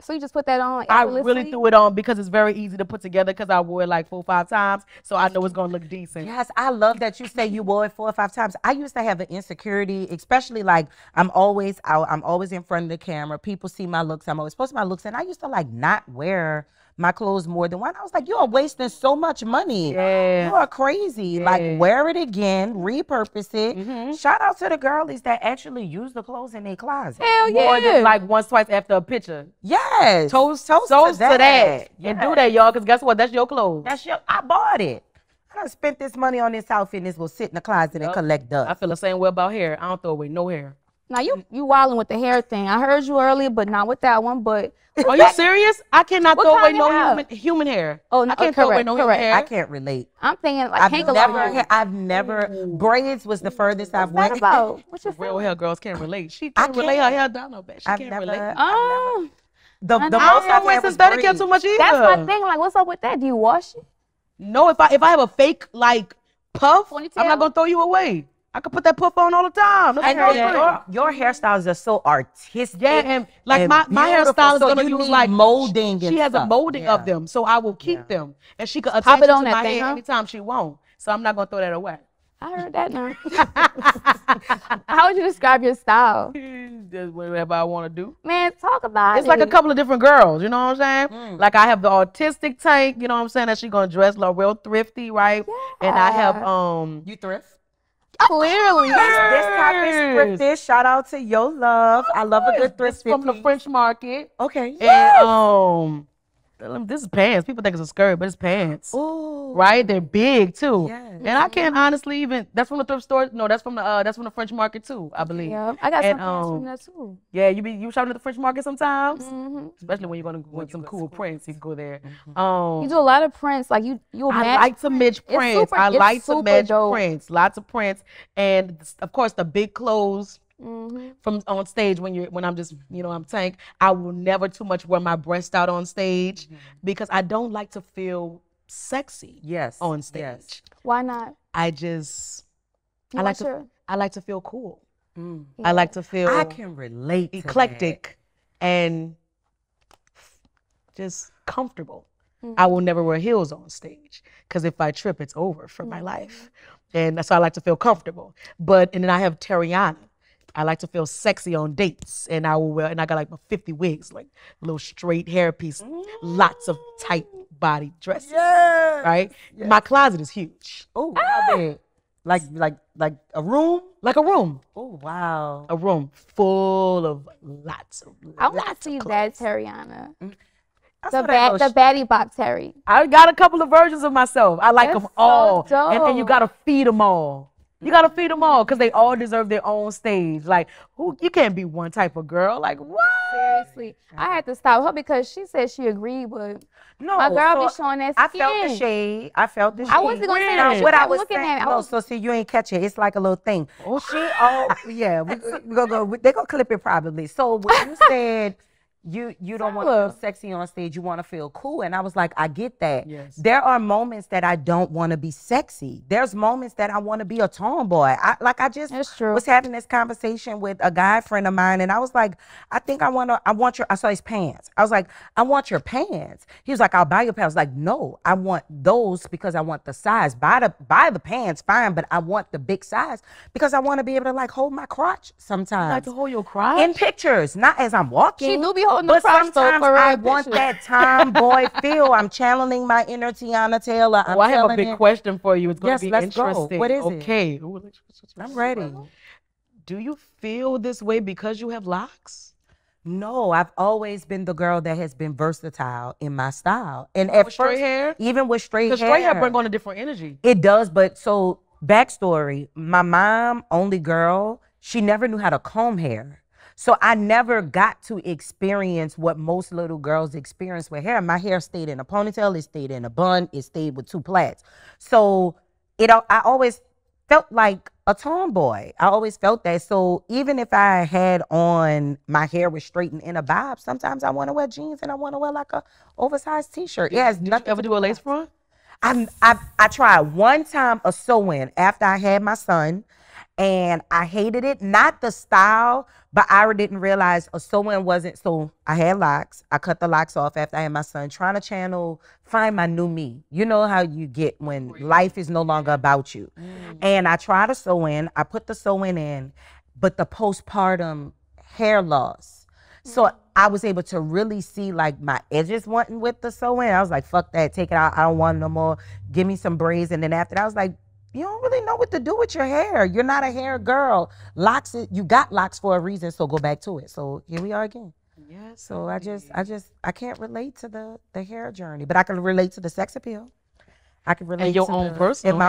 So you just put that on I effortlessly? really threw it on because it's very easy to put together because I wore it like 4 or 5 times. So I know it's going to look decent. Yes, I love that you say you wore it 4 or 5 times. I used to have an insecurity, especially like I'm always out. I'm always in front of the camera. People see my looks. I'm always posting my looks. And I used to like not wear my clothes more than one. I was like, you are wasting so much money. Yeah. You are crazy. Like wear it again, repurpose it. Shout out to the girlies that actually use the clothes in their closet. Hell yeah. More than like once, twice after a picture. Yes. Toast to that. And do that, y'all, because guess what? That's your clothes. I bought it. I done spent this money on this outfit and this will sit in the closet and collect dust. I feel the same way about hair. I don't throw away no hair. Now you wilding with the hair thing. I heard you earlier, but not with that one. But Are you serious? I cannot What throw away kind no of hair? human hair. Oh, no, I can't throw away correct, no correct. hair. I can't relate. I'm thinking like I've never braids was the furthest I've What went. about? What's your Real hair girls can't relate. She I can't relate her can't. hair down no bad. She can't relate. Oh, The I most know. I've Wait, had was synthetic hair braids. too much either. that's my thing. Like, what's up with that? Do you wash it? No, if I have a fake like puff, Ponytail? I'm not gonna throw you away. I can put that puff on all the time. That's I know great. your hairstyles are so artistic. Yeah, and like and my beautiful, hairstyle is so gonna you use need like molding. She and has a stuff. molding Yeah. of them, so I will keep them, and she could Pop attach it it to on that my thing, hair huh? anytime she wants. So I'm not gonna throw that away. I heard that now. How would you describe your style? Just whatever I want to do. Man, talk about It's it. like a couple of different girls, you know what I'm saying? Like I have the artistic tank, you know what I'm saying, that she gonna dress like real thrifty, right? And I have You thrift? Clearly. This top is thrifted. Shout out to Yo Love. I love a good thrift. from the French market. Okay. And this is pants. People think it's a skirt, but it's pants. Ooh. Right? They're big too. Yes. And I can't honestly even. That's from the thrift store. No, that's from the French market too, I believe. Yeah, I got some pants from that too. Yeah, you shopping at the French market sometimes, Mhm. especially when you're gonna go with some cool prints. You can go there. You do a lot of prints, like you. I like to match prints. I like to match prints. Lots of prints, and of course the big clothes. From on stage when I'm just I'm Tank. I will never too much wear my breast out on stage because I don't like to feel sexy. On stage. Yes. Why not? I like to feel cool. I like to feel. I can relate. Eclectic, and just comfortable. I will never wear heels on stage because if I trip, it's over for my life. And so I like to feel comfortable. And then I have Tarriona. I like to feel sexy on dates, and I got like 50 wigs, like little straight hairpiece, lots of tight body dresses. Right? Yes. My closet is huge. Oh, how big? Like a room? Like a room. Oh, wow. A room full of lots of I want to see that Tarriona. The baddie box Terry. I got a couple of versions of myself. I like them all. So and you gotta feed them all. You gotta feed them all because they all deserve their own stage. Like, you can't be one type of girl. Like, what? Seriously, I had to stop her because she said she agreed, but no, my girl be showing that skin. I felt the shade. I wasn't gonna say that. What I was looking saying, at. So see, you ain't catch it. It's like a little thing. Yeah, we gonna they gonna clip it probably. So when you said. You don't want to feel sexy on stage. You want to feel cool. And I was like, I get that. Yes. There are moments that I don't want to be sexy. There's moments that I want to be a tomboy. I just was having this conversation with a guy friend of mine, and I was like, I saw his pants. I was like, I want your pants. He was like, I'll buy your pants. I was like, no, I want those because I want the size. Buy the pants, fine, but I want the big size because I want to be able to like hold my crotch sometimes. You like to hold your crotch? In pictures, not as I'm walking. She do be holding but the crotch sometimes I want that tomboy feel. I'm channeling my inner Tiana Taylor. I have a big question for you. It's going to be interesting. Go. What is it? Okay. I'm ready. Do you feel this way because you have locks? No, I've always been the girl that has been versatile in my style. And with straight hair? Even with straight hair. Because straight hair brings on a different energy. It does, but so backstory, my mom, only girl, she never knew how to comb hair. So I never got to experience what most little girls experience with hair. My hair stayed in a ponytail, it stayed in a bun, it stayed with two plaits. So I always felt like a tomboy. I always felt that. So even if I had on my hair was straightened in a bob, sometimes I want to wear jeans and I want to wear like a oversized t-shirt. Did you ever do a lace front? I tried one time a sew-in after I had my son. And I hated it, not the style, but I didn't realize a sew-in wasn't, so I had locks. I cut the locks off after I had my son, trying to find my new me. You know how you get when life is no longer about you. And I tried a sew-in, I put the sew-in in, but the postpartum hair loss. So I was able to really see like my edges wanting with the sew-in. I was like, fuck that, take it out, I don't want it no more. Give me some braids. And then after that, I was like, you don't really know what to do with your hair. You're not a hair girl. Locks, you got locks for a reason, so go back to it. So here we are again. Yes. So I can't relate to the hair journey, but I can relate to the sex appeal. I can relate and your to own personal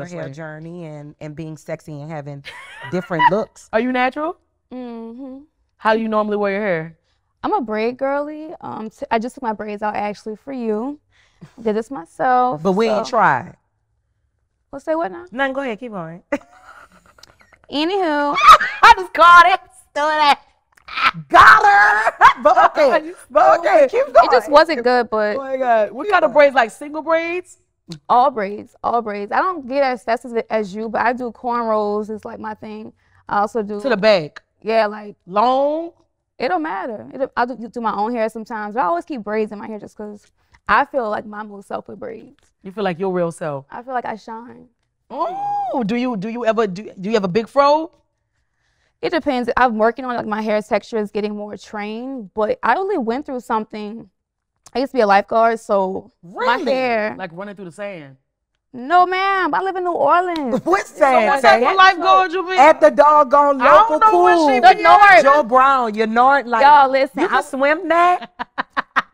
hair journey and being sexy and having different looks. Are you natural? Mm-hmm. How do you normally wear your hair? I'm a braid girly. I just took my braids out actually for you. Did this myself. But we ain't tried. Well, say what now? Nothing, go ahead, keep going. Anywho. I just caught it. Doing that. Got her. But okay, keep going. It just wasn't good, but. Oh my God. What kind of braids? Like single braids? All braids. I don't get as fast as you, but I do cornrows. It's like my thing. I also do. To the back? Yeah, like. Long? It don't matter. I do my own hair sometimes, but I always keep braids in my hair just because I feel like my most self with braids. You feel like your real self? I feel like I shine. Oh, do you have a big fro? It depends. I'm working on like my hair texture is getting more trained, but I only went through something. I used to be a lifeguard, so really? My hair. Like running through the sand? No, ma'am. I live in New Orleans. What's sand? So what lifeguard you mean? At the doggone local pool. The North. Joe Brown, you're North. Like, y'all listen. You can swim that?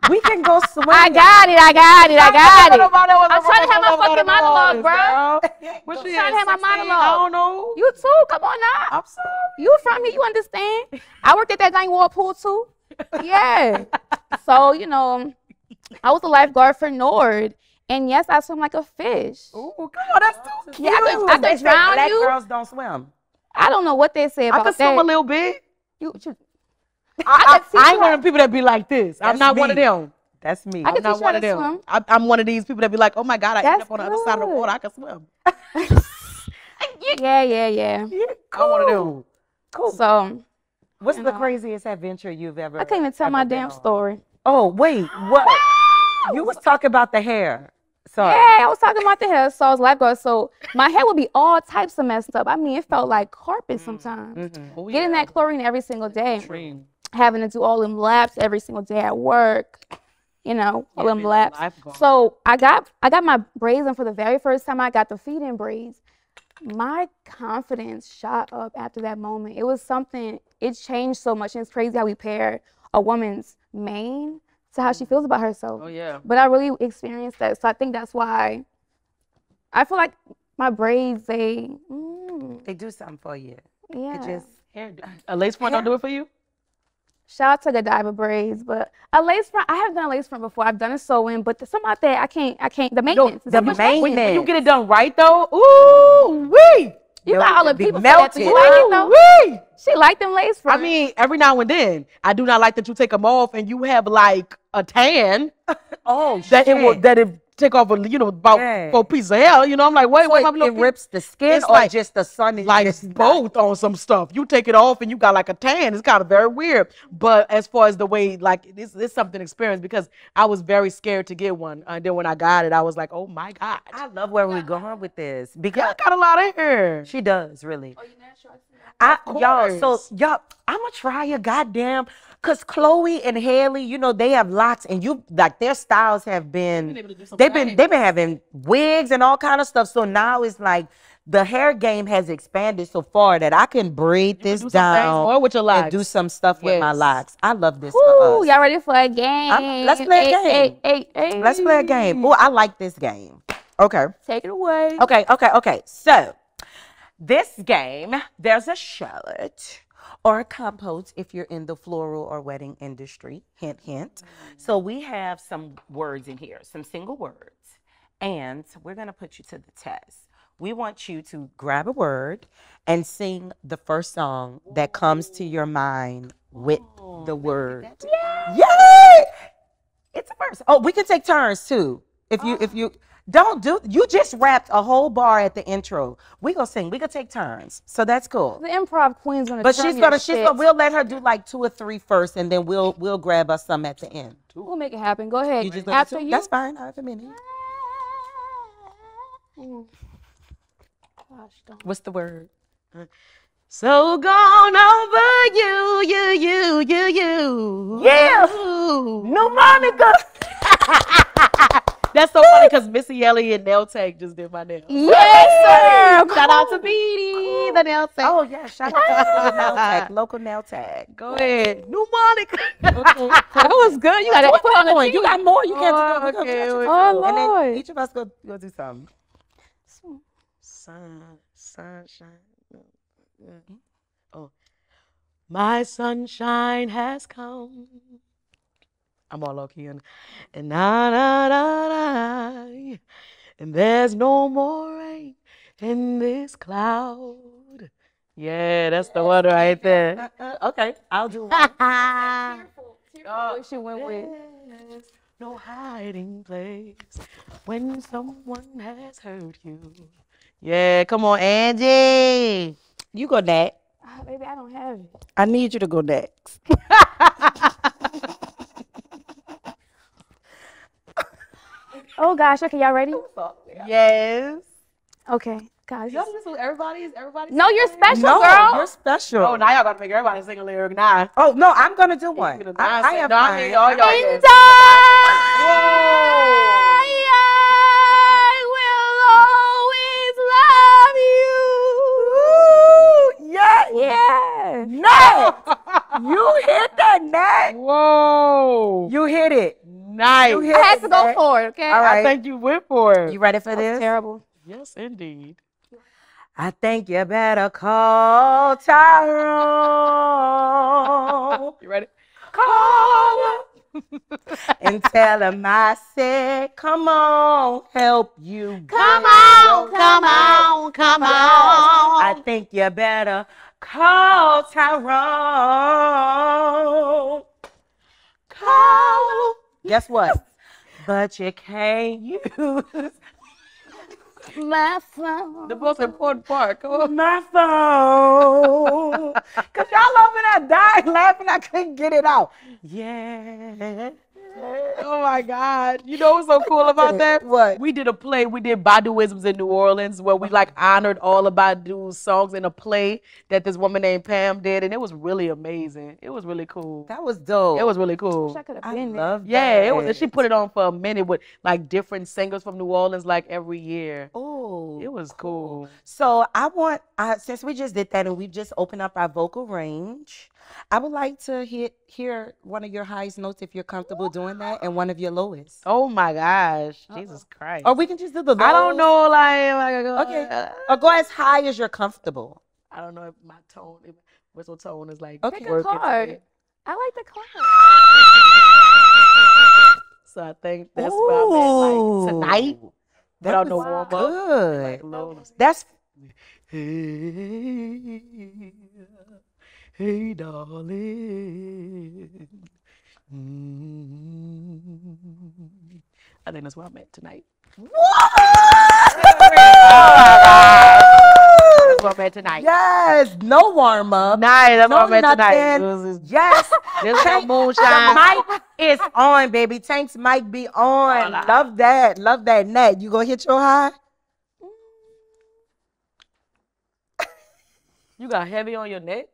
We can go swim. I got it. I'm trying to have my fucking monologue, bro. What I'm she trying to have my monologue. I don't know. You too. Come on now. I'm sorry. You from here. You understand. I worked at that dang whirlpool too. Yeah. So, you know, I was a lifeguard for Nord. And yes, I swim like a fish. Ooh, come on, that's too cute. Yeah, I could They say drown black you. girls don't swim. I don't know what they say I about can that. swim a little bit. You, I could teach ain't you one of the people that be like this. I'm That's not one me. of them. That's me. I I'm can not teach you one how of to them. swim. I'm one of these people that be like, oh my God, I end That's up on the other side of the good. water. I can swim. Yeah. Yeah, I'm one of them. Cool. So What's you the know. craziest adventure you've ever? I can't even tell my ever been damn on? story. Oh wait, what? You was talking about the hair. Sorry. Yeah, I was talking about the hair. So I was lifeguard. So my hair would be all types of messed up. I mean, it felt like carpet sometimes. Oh, Getting that chlorine every single day. Extreme. Having to do all them laps every single day at work. You know, all them being a laps. lifeguard. So I got my braids in for the very first time. I got the feed-in braids. My confidence shot up after that moment. It was something. It changed so much. And it's crazy how we pair a woman's mane to how she feels about herself. Oh, yeah. But I really experienced that. So I think that's why I feel like my braids, they do something for you. yeah. It just A lace front don't do it for you? Shout out to Godiva braids, but a lace front, I have done a lace front before. I've done a sewing, but something out there, I can't, the maintenance. the maintenance. When you get it done right, though, ooh, wee! You got all the be people say that. Do you melted. like it though? Wee! She like them lace I fronts. mean, every now and then, I do not like that you take them off and you have like a tan Oh that shit. it take off about Yeah. 4 pieces of hair. You know, I'm like, wait, my little it piece- rips the skin It's or like- just the sun is like just both on some stuff. You take it off and you got like a tan. It's kind of very weird. But as far as the way, like, it's something experienced because I was very scared to get one. And then when I got it, I was like, oh my God. I love where we're going with this Y'all because got a lot of hair. she does really. Of Y'all, so course. y'all, I'm gonna try your goddamn, cause Chloe and Haley, you know, they have locks, and you like their styles have been, they've been having wigs and all kind of stuff. So now it's like the hair game has expanded so far that I can braid this do some things down more with your and locks. do some stuff with my Yes. locks. I love this Ooh, for us. y'all ready for a game? Let's play a game. Hey. Let's play a game. Oh, I like this game. Okay. Take it away. Okay. So, this game, there's a shallot or a compote if you're in the floral or wedding industry. Hint, hint. So, we have some words in here, some single words, and we're going to put you to the test. We want you to grab a word and sing the first song that comes to your mind with the word. Yay! It's a verse. Oh, we can take turns too. If you don't do, you just rapped a whole bar at the intro. We gonna sing. We gonna take turns. So that's cool. The improv queen's gonna. But turn she's your gonna, shit. we'll let her do like 2 or 3 first, and then we'll grab us some at the end. We'll make it happen. Go ahead. You just gonna After do, you. that's fine. I have a minute. Gosh, don't. What's the word? So gone over you. Yeah. No, Monica. That's so funny because Missy Elliott and Nail Tag just did my nails. Yes, sir. Shout out to Beanie, the nail tag. Oh yeah, shout out to the nail tag, local nail tag. Go ahead. New Monica. That was good. You got to put on the You team. got more. You can't do it. okay, Okay. Oh, And then Lord. each of us go do something. Sunshine. Oh, my sunshine has come. I'm all low key and and there's no more rain in this cloud. Yeah, that's the one right there. Okay, I'll do one. What she went with. There's no hiding place when someone has hurt you. Yeah, come on, Angie. You go next. Baby, I don't have it. I need you to go next. Oh gosh. Okay, y'all ready? Yes. Okay, guys. Y'all do this with everybody? Is everybody? No, you're singing? special, No, girl. you're special. Oh, now y'all got to make everybody sing a lyric now. Oh no, I'm gonna do one. You I have no, I mine. hear y'all. And Yes. I will always love you. Yeah, Yeah. next. You hit that next. Whoa. You hit it. night. You hit I had it, to go man. for it, okay? All right. I think you went for it. You ready for That's this? terrible. Yes, indeed. I think you better call Tyrone. You ready? Call him and tell him I said, come on, help you. Come on, come on, come on. I think you better call Tyrone. Call him. Guess what? But you can't use My phone. The most important part. Come on. my phone. Cause y'all over there dying laughing. I couldn't get it out. Yeah. Oh my God. You know what's so cool about that? What? We did a play. We did Baduisms in New Orleans where we like honored all of Badu's songs in a play that this woman named Pam did. And it was really amazing. It was really cool. That was dope. It was really cool. I could have I been there. love Yeah, that. it was. And she put it on for a minute with like different singers from New Orleans like every year. Oh, It was cool. So since we just did that and we've just opened up our vocal range, I would like to hear one of your highest notes if you're comfortable doing that, and one of your lowest. Oh my gosh. Jesus Christ. Or we can just do the lows. I don't know, like Okay. Or go as high as you're comfortable. I don't know if my tone, if whistle tone is like Okay. Pick a working card. today. I like the card. So I think that's where I'm at like tonight. That Without no was warm up. good. Like low. That's Hey, darling. I think that's where I'm at tonight. That's where I'm at tonight. yes, no warm up. Nice. That's where No I'm at tonight. nothing. Yes, There's no the moonshine. mic is on, baby. Tank's mic be on. Hola. Love that. Love that. Nat, you gonna hit your high? You got heavy on your neck?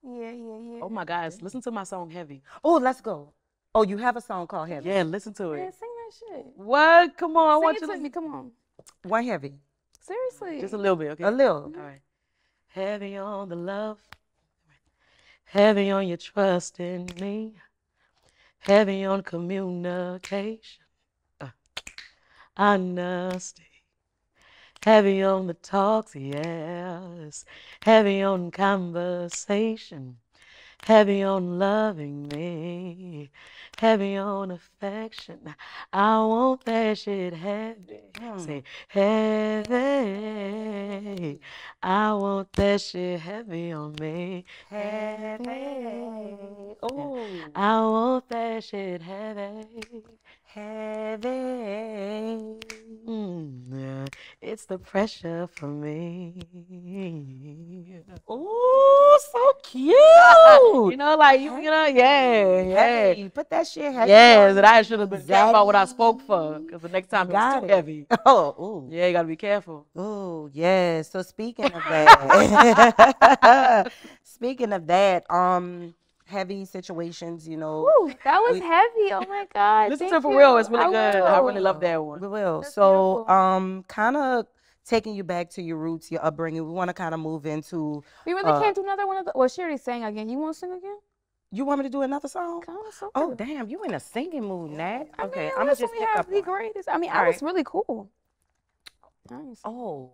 Yeah. Oh my gosh. Listen to my song Heavy. Oh, let's go. Oh, you have a song called Heavy. Yeah, listen to Yeah, it. sing that shit. What? Come on. I Sing want it you to to me. Come on. One heavy. Seriously. just a little bit, okay? A little. All right. Heavy on the love. Heavy on your trust in me. Heavy on communication. Honesty. Heavy on the talks, yes. Heavy on conversation. Heavy on loving me. Heavy on affection. I want that shit heavy. Say heavy. I want that shit heavy on me. Heavy. Oh, I want that shit heavy. heavy. Yeah. It's the pressure for me. Oh, so cute. You know, like you know, yeah. Heavy. Put that shit heavy. Yes, on and I should have been careful about what I Zaddy. spoke for, because the next time Got it's too it. heavy. Oh, ooh. Yeah, you gotta be careful. Oh, yes. So speaking of that, heavy situations, you know, Ooh, that was heavy. Oh my God. Listen Thank to it for you. real. It's really I good. I will. really love that one. we will. That's So, beautiful. kind of taking you back to your roots, your upbringing. We want to kind of move into. We really can't do another one of the. Well, Sherrie sang again. You want to sing again? You want me to do another song? Kind of so Oh, good. damn! You in a singing mood, Nat? I Okay, mean, I'm gonna listen, just we pick have up. the on- greatest. I mean, All I was right. really cool. Nice. Oh,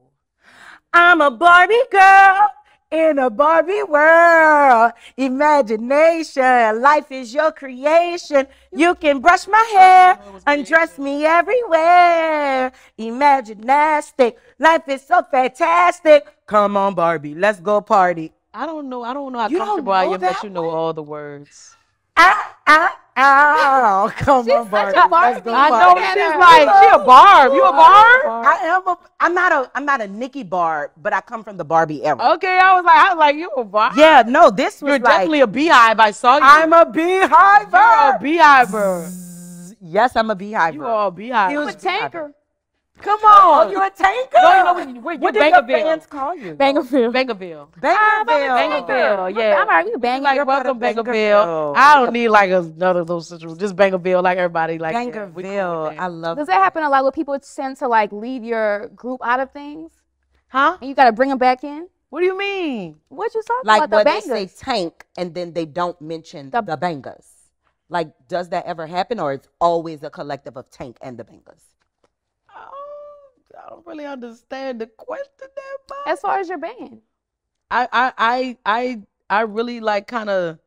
I'm a Barbie girl in a Barbie world. Imagination, life is your creation. You can brush my hair, undress me everywhere. Imaginastic, life is so fantastic. Come on, Barbie, let's go party. I don't know how You don't comfortable I know am that that you know all the words. Come on, Barbie. such a Let's go I know party. she's like she a barb. You a barb? I'm not a Nikki Barb, but I come from the Barbie era. Okay, I was like you a barb. Yeah, no, this was You're like definitely a beehive. I saw you. I'm a beehive. You're a beehiver. Yes, I'm a beehive. You are a beehive. You I'm a tanker. Come on. Oh, you a tanker? No, you know what What did your Bangerville. fans call you? Bangerville. Bangerville. Bangerville. Yeah. I'm already banging. Like You're part welcome of Bangerville. Bangerville. I don't need like another of those situations. Just Bangerville, like everybody. Like yeah, we cool with Bangerville. that. I love Does that happen a lot where people tend to like leave your group out of things Huh? and you got to bring them back in? What do you mean? What you talking like about? when The they say bangers. tank and then they don't mention The- the bangers. Like, does that ever happen, or it's always a collective of Tank and the Bangas? I don't really understand the question that much. As far as your band. I really like kind of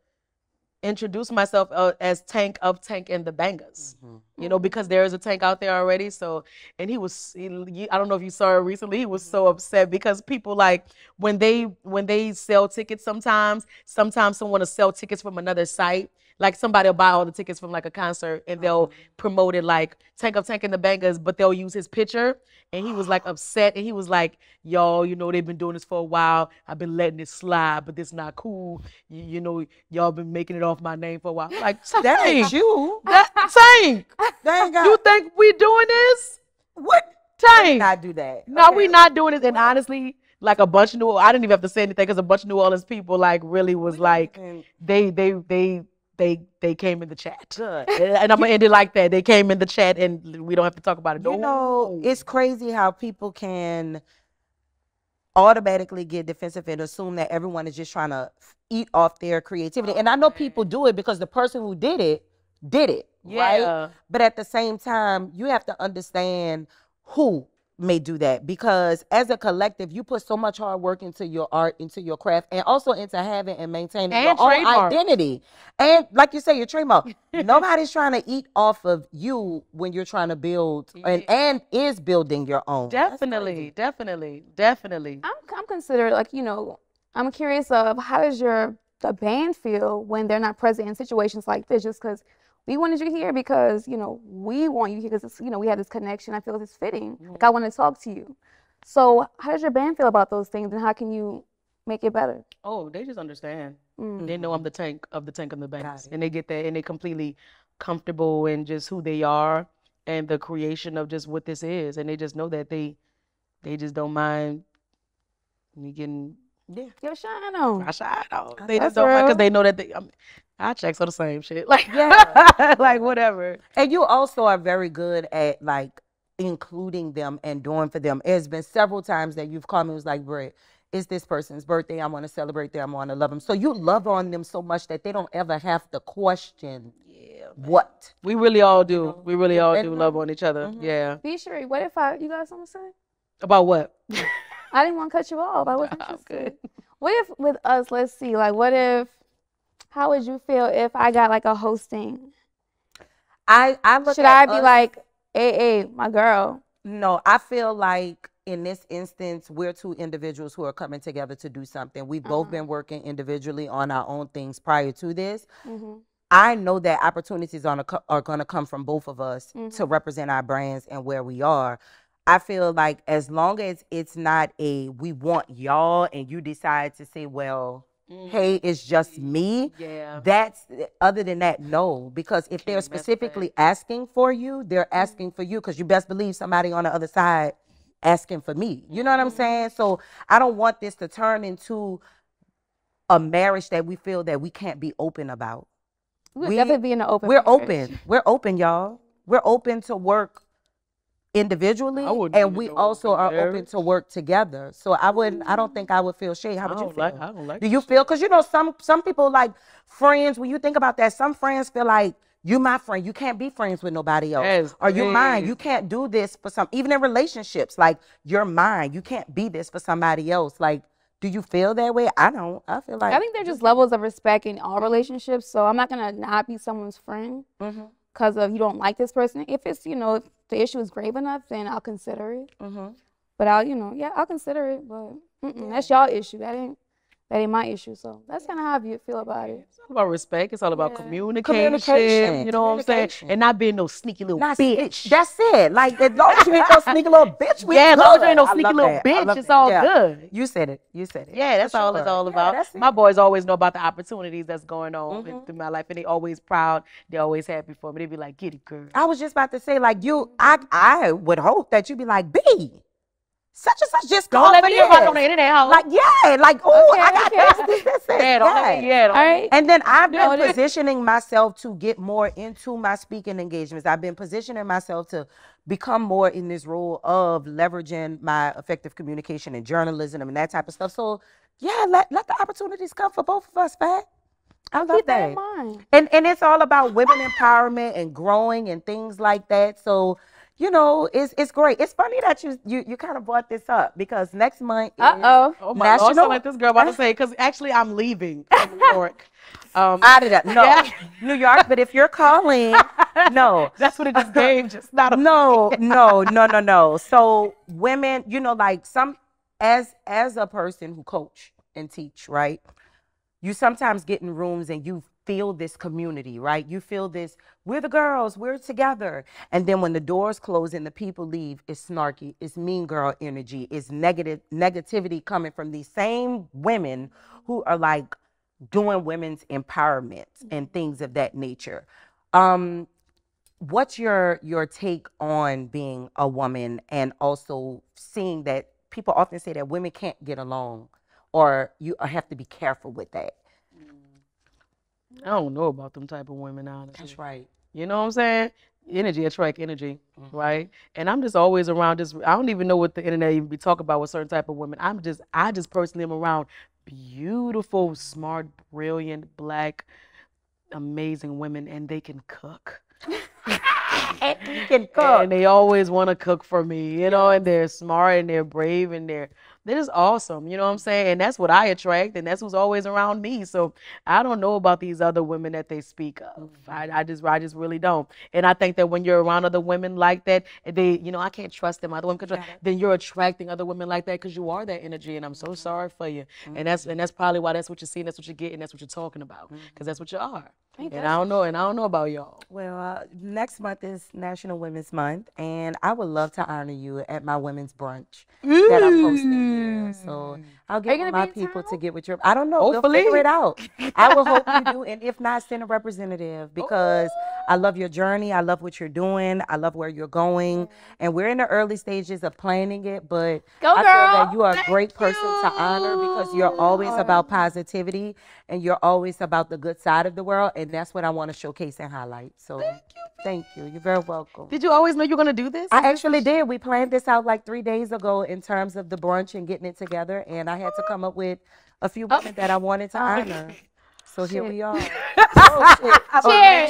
introduce myself as Tank of Tank and the Bangas, you know, because there is a Tank out there already. So, and I don't know if you saw it recently, he was so upset because people like when they sell tickets sometimes someone will sell tickets from another site. Like somebody will buy all the tickets from like a concert and they'll promote it like Tank of Tank and the Bangas, but they'll use his picture. And he was like upset and he was like, y'all, you know, they've been doing this for a while. I've been letting it slide, but this not cool. You know, y'all been making it off my name for a while. Like, That ain't you. Tank, Dang, you think we doing this? what? Tank. Not do that. No, we not doing this. And honestly, like a bunch of I didn't even have to say anything because a bunch of New Orleans people like really was like, they came in the chat. Good. And I'm gonna end it like that. They came in the chat and we don't have to talk about it. You know, it's crazy how people can automatically get defensive and assume that everyone is just trying to eat off their creativity. And I know people do it because the person who did it, right? But at the same time, you have to understand who may do that, because as a collective, you put so much hard work into your art, into your craft, and also into having and maintaining And your own trademark. identity. And like you say, your trademark. Nobody's trying to eat off of you when you're trying to build and is building your own. Definitely. I'm considered like, you know, I'm curious of how does the band feel when they're not present in situations like this, just because we wanted you here because, you know, we want you here because, you know, we have this connection. I feel it's fitting. Like, I want to talk to you. So how does your band feel about those things and how can you make it better? Oh, they just understand. They know I'm the Tank of the Tank and the Bangas. And they get that and they completely comfortable in just who they are and the creation of just what this is. And they just know that they just don't mind me getting Your shine on. I shine on. They That's just don't mind real. because they know that I checks on the same shit. Like, like whatever. And you also are very good at like including them and doing for them. There's been several times that you've called me and was like, Brett, it's this person's birthday. I want to celebrate them. I want to love them. So you love on them so much that they don't ever have to question what. We really all do. We really all do love on each other. Yeah. Be Sherrie, what if you got something to say? About what? I didn't want to cut you off. I wasn't I'm interested. What if with us, let's see, like how would you feel if I got like a hosting? I look Should at I be us- like, hey, my girl? No, I feel like in this instance, we're two individuals who are coming together to do something. We've both been working individually on our own things prior to this. I know that opportunities are going to come from both of us to represent our brands and where we are. I feel like as long as it's not we want y'all and you decide to say, well, hey, it's just me. Yeah. That's other than that, no. Because if they're mess with that. specifically asking for you, they're asking for you because you best believe somebody on the other side asking for me. You know what I'm saying? So I don't want this to turn into a marriage that we feel that we can't be open about. We would definitely be in the open. We're marriage. open. We're open, y'all. We're open to work individually, I wouldn't and even we know also open are marriage. open to work together. So I don't think I would feel shade. How would you feel? I don't like Do you feel? Because you know, some people like friends. When you think about that, some friends feel like you my friend. You can't be friends with nobody else. Yes, Or you mine. please. You can't do this for some. Even in relationships, like you're mine. You can't be this for somebody else. Like, do you feel that way? I don't. I feel like I think there's just levels of respect in all relationships. So I'm not gonna not be someone's friend because of you don't like this person. If it's if the issue is grave enough, then I'll consider it. But I'll consider it. But that's y'all issue. That ain't my issue. So that's kind of how you feel about it. It's all about respect. It's all about Yeah. communication. You know what I'm saying? Communication. And not being no sneaky little Not bitch. bitch. That's it. Like as long as you ain't no sneaky little bitch, we Yeah, as long as you ain't no good. I sneaky love little that. I bitch, love it's that. all Yeah. good. You said it. You said it. Yeah, that's For all it's sure. all Yeah, about. that's it. My boys always know about the opportunities that's going on through my life, and they always proud. They're always happy for me. They be like, "Get it, girl." I was just about to say, like I would hope that you'd be like, B, such and such just Don't called let for me hear about it on this. the internet, hoe. Like, yeah, like, oh, I got okay. this. Yeah, don't let me. Yeah, don't All let me- right. And then I've been Noted. positioning myself to get more into my speaking engagements. I've been positioning myself to become more in this role of leveraging my effective communication and journalism and that type of stuff. So, yeah, let the opportunities come for both of us, man. I love Keep that that. in mind. And it's all about women empowerment and growing and things like that. So, you know, it's great. It's funny that you kind of brought this up because next month is Oh my Lord, I National. sound like this girl about to say, because actually I'm leaving from New York. Out of that. No, Yeah. New York. But if you're calling, no. That's what it just gave, just not a No. So women, you know, like as a person who coach and teach, right? You sometimes get in rooms and you feel this community, right? You feel this, we're the girls, we're together. And then when the doors close and the people leave, it's snarky, it's mean girl energy, it's negativity coming from these same women who are like doing women's empowerment and things of that nature. What's your take on being a woman and also seeing that people often say that women can't get along or you have to be careful with that? I don't know about them type of women, honestly. That's right. You know what I'm saying? Energy attract energy, right? And I'm just always around this. I don't even know what the internet even be talking about with certain type of women. I just personally am around beautiful, smart, brilliant, black, amazing women, and they can cook. And you can cook. And they always want to cook for me, you know, and they're smart and they're brave and they're just awesome, you know what I'm saying? And that's what I attract, and that's who's always around me. So I don't know about these other women that they speak of. I just really don't. And I think that when you're around other women like that, they, you know, I can't trust them. Other women, then you're attracting other women like that because you are that energy, and I'm so sorry for you. And that's probably why that's what you're seeing, that's what you're getting, that's what you're talking about, because that's what you are. And I don't know about y'all. Well, next month is National Women's Month, and I would love to honor you at my women's brunch that I'm hosting here. So I'll get my people to get with your. I don't know. Hopefully. We'll figure it out. I will hope you do, and if not, send a representative because I love your journey. I love what you're doing. I love where you're going, and we're in the early stages of planning it. But I feel that you are a great person to honor because you're always about positivity and you're always about the good side of the world, and that's what I want to showcase and highlight. So thank you. You're very welcome. Did you always know you were going to do this? I actually did. We planned this out like 3 days ago in terms of the brunch and getting it together, and I had to come up with a few women that I wanted to honor. So here we are. Cheers.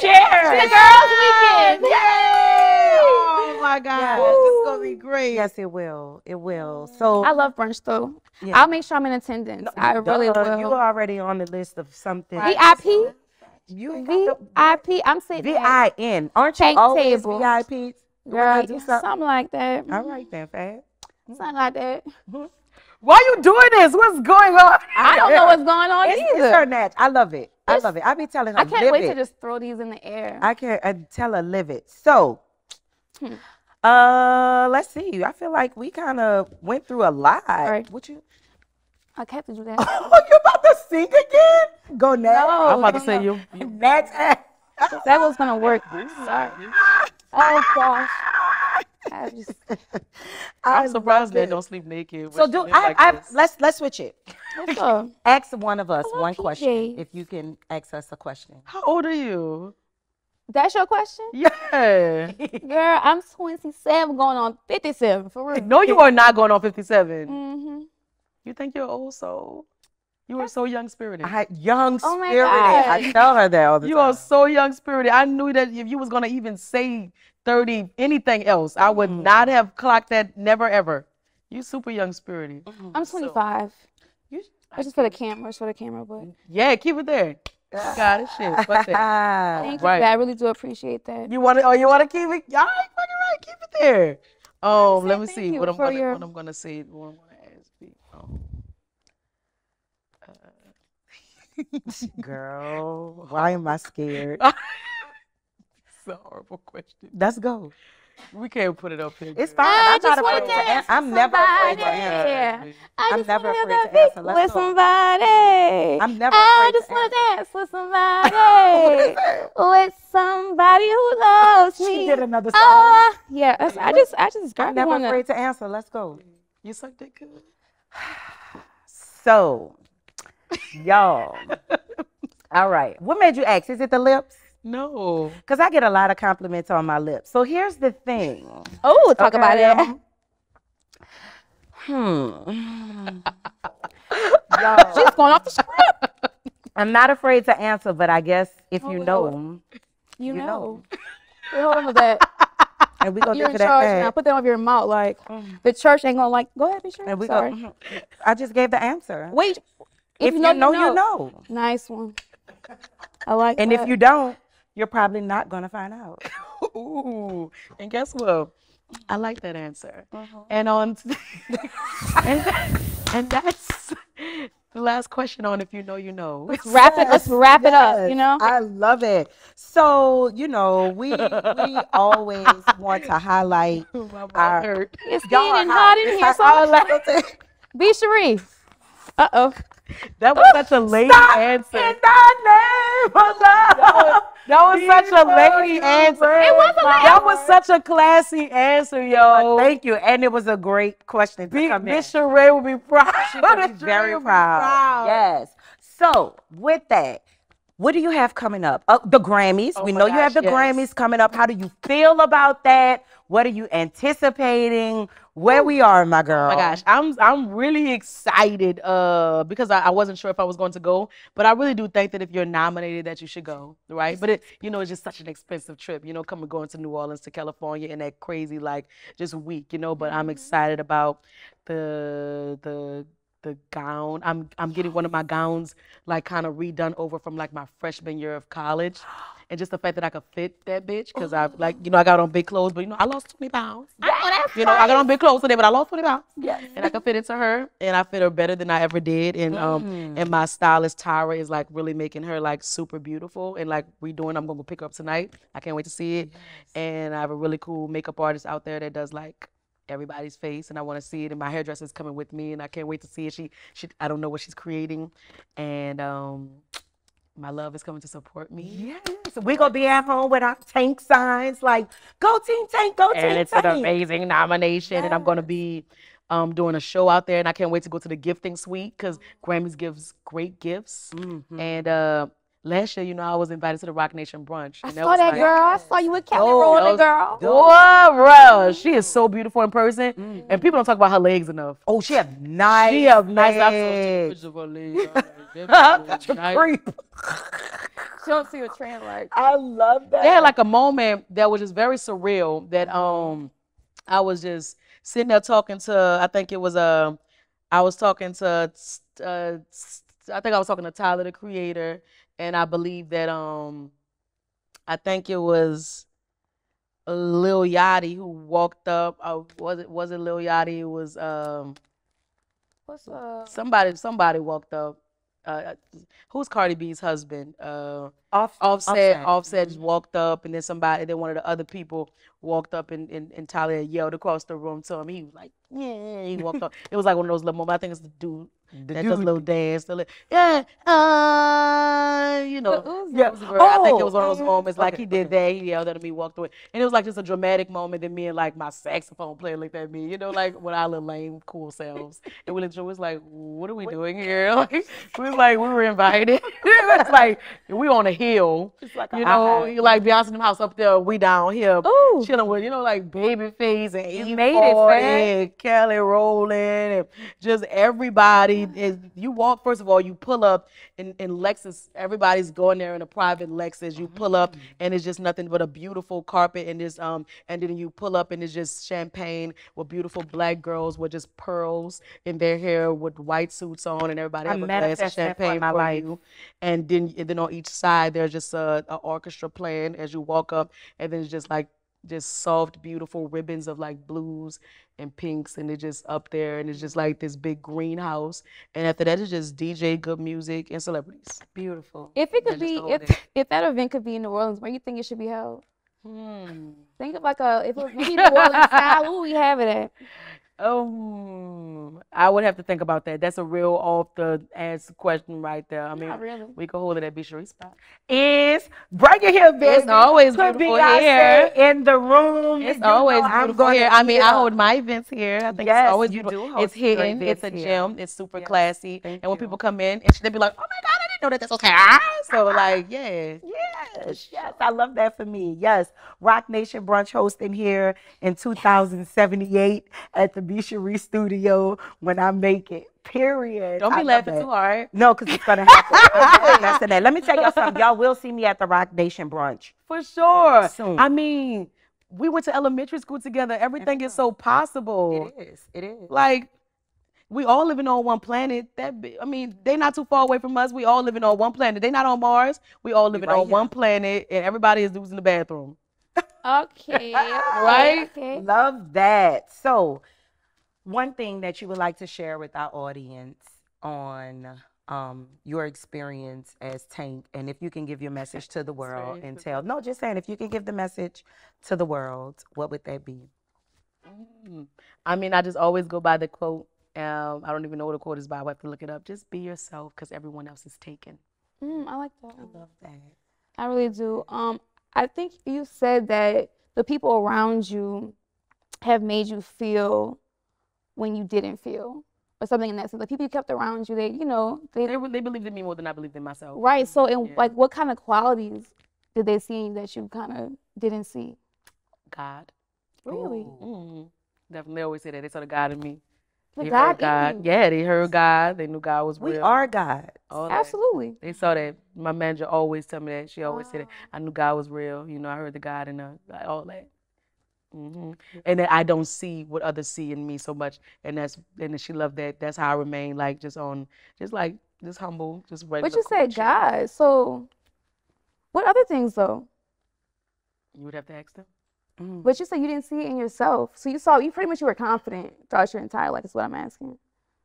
Cheers. To the girls' weekend. Yay! Oh my God. Yes. This is going to be great. Yes, it will. It will. So I love brunch though. Yeah. I'll make sure I'm in attendance. I really will. You already on the list of something. VIP? You ain't got VIP? I'm sitting VIN. Aren't you Cake always table. VIPs? Girl, do something like that. All right then, Fab. Something like that. Why you doing this? What's going on? I don't know what's going on It's either. her natch. I love it. I love it. I be telling her, I can't live wait it. to just throw these in the air. I can't tell her, live it. So, let's see. I feel like we kind of went through a lot. Right. What you? I can't do that. Oh, you about to sing again? Go next. No. I'm about to say you. Next. That was gonna work. Sorry. Oh gosh. I'm surprised they don't sleep naked. So let's switch it. What's up? Ask one of us Hello, one PJ. question. If you can ask us a question. How old are you? That's your question? Yeah. Girl, I'm 27 going on 57 for real. No, you are not going on 57. Mm-hmm. You think you're old soul? You are so young spirited. Young Oh my spirited. God. I tell her that all the You time. are so young spirited. I knew that if you was gonna even say 30, anything else, I would not have clocked that. Never ever. You super young spirited. I'm 25. It's just for the camera. It's for the camera, but Yeah, keep it there. You got it. Shit. Fuck that. thank Right. you. I really do appreciate that. You want to? Oh, you want to keep it? All right, fucking right. Keep it there. Let me thank see you what I'm for gonna your- what I'm gonna say. What I'm gonna ask people. Girl, why am I scared? It's a horrible question. Let's go. We can't put it up here. It's girl. fine. I I'm just not wanna afraid to dance answer. I'm with never afraid to somebody. answer. Yeah. I'm just never wanna afraid to dance answer. Let's with go. somebody. I'm never I afraid just to want to answer. dance with somebody. With somebody who loves me. She did another song. Oh, yeah. I just I'm girl, never wanna. afraid to answer. Let's go. You sucked it good. So, y'all. All right. What made you ask? Is it the lips? No. Because I get a lot of compliments on my lips. So here's the thing. Oh, talk about it. Y'all. She's going off the script. I'm not afraid to answer, but I guess if you know, you know. Wait, hold on to that. And we gonna You're get in to that. charge now. Put that over your mouth. Like the church ain't gonna like. Go ahead, be sure. And we Sorry. go. I just gave the answer. Wait. If you know, you know. Nice one. I like And that. if you don't, you're probably not gonna find out. Ooh, and guess what? I like that answer. And on, and that's the last question on if you know, you know. Let's wrap it up. You know. I love it. So we always want to highlight our hurt. It's getting hot in here. So be Sherrie. That was such a lady answer. In the name of love. That was such a lady answer. It was a lady. That was such a classy answer, yo. Thank you. And it was a great question to come in. Miss Sherrie will be proud. She would be very proud. Yes. So with that, what do you have coming up? The Grammys. We know you have the Grammys coming up. How do you feel about that? What are you anticipating? Where we are, my girl. Oh my gosh, I'm really excited because I wasn't sure if I was going to go, but I really do think that if you're nominated that you should go, right? But it's just such an expensive trip, going to New Orleans to California in that crazy just week, but I'm excited about the gown. I'm getting one of my gowns kind of redone over from my freshman year of college. And just the fact that I could fit that bitch, because I got on big clothes, but I lost 20 pounds. I got on big clothes today, but I lost 20 pounds. Yes. And I could fit into her, and I fit her better than I ever did. And my stylist Tara is really making her super beautiful and redoing. I'm gonna go pick her up tonight. I can't wait to see it. Yes. And I have a really cool makeup artist out there that does everybody's face, and I want to see it. And my hairdresser is coming with me, and I can't wait to see it. She I don't know what she's creating, and my love is coming to support me. Yes, we're going to be at home with our tank signs go Team Tank, go Team Tank. And it's an amazing nomination, and I'm going to be doing a show out there, and I can't wait to go to the gifting suite because Grammys gives great gifts. And last year, I was invited to the Rock Nation brunch. And I saw that girl. I saw you with Kelly rolling, girl. What, bro? She is so beautiful in person, and people don't talk about her legs enough. Oh, she have nice. She have nice legs. Creep. She don't see a trend I love that. They had a moment that was just very surreal that I was just sitting there talking to, I think it was I was talking to Tyler, the creator, and I believe that I think it was Lil Yachty who walked up. Was it Lil Yachty? It was What's up? Somebody walked up. Who's Cardi B's husband? Offset just walked up, and then one of the other people walked up, and Tyler yelled across the room to him. He was like, yeah, he walked up. It was one of those little moments. I think it's the dude that does a little dance. I think it was one of those moments he did that. He yelled at me, walked away, and it was just a dramatic moment. Then me and my saxophone player looked at me, with our little lame cool selves, and we was like, what are we doing here? We were invited. It was we on a hill, Beyonce in the house up there, we down here chilling with Babyface and you made it, and Kelly rolling, and just everybody. You walk, first of all, you pull up in Lexus. Everybody's going there in a private Lexus. You pull up, and it's just nothing but a beautiful carpet, and and then you pull up, and it's just champagne with beautiful black girls with just pearls in their hair with white suits on, and everybody have a glass of champagne for you. And then on each side there's just an orchestra playing as you walk up, and then it's just soft, beautiful ribbons of blues and pinks, and it's just up there, and it's just this big greenhouse. And after that, it's just DJ, good music, and celebrities. Beautiful. If it could be, if that event could be in New Orleans, where you think it should be held? Think of if it was maybe New Orleans style, who we have it at? I would have to think about that. That's a real off the ass question right there. I mean, not really. We could hold it at Sherrie's spot. Is bring it here, baby. It's always beautiful here. In the room. It's always beautiful here. I mean, I hold my events here. I think it's always beautiful. It's hidden. It's a gym. It's super classy. And when people come in, they'll be like, "Oh my God, I didn't know that. That's okay." So Yes, I love that for me. Yes, Rock Nation Brunch hosting here in 2078 at the Sherrie Studio when I make it. Period. Don't I be love laughing that. too hard. No, because it's going to happen. That's that. Let me tell y'all something. Y'all will see me at the Rock Nation brunch. For sure. Soon. I mean, we went to elementary school together. Everything is so possible. It is. It is. Like, we all living on one planet. I mean, they not too far away from us. We all living on one planet. They not on Mars. We all living on one planet, and everybody is using the bathroom. Okay. Right? Okay. Love that. So, one thing that you would like to share with our audience on your experience as Tank, and if you can give your message to the world and tell, no, just saying, if you can give the message to the world, what would that be? I mean, I just always go by the quote. I don't even know what the quote is by. I have to look it up. Just be yourself, because everyone else is taken. I like that. I love that. I really do. I think you said that the people around you have made you feel when you didn't feel, or something in that sense. The people you kept around you, they believed in me more than I believed in myself. Right. So, like, what kind of qualities did they see that you kind of didn't see? God. Really? Mm-hmm. Definitely always say that. They saw the God in me. The They God heard God. in you. Yeah, they heard God. They knew God was real. We are God. All that. Absolutely. They saw that. My manager always tell me that. She always said that. I knew God was real. You know, I heard the God in her. All that. And then I don't see what others see in me so much. And then she loved that. That's how I remain, like, just humble, just regular. But you said God. So, what other things though? You would have to ask them. But you said you didn't see it in yourself. So you pretty much, you were confident throughout your entire life, is what I'm asking.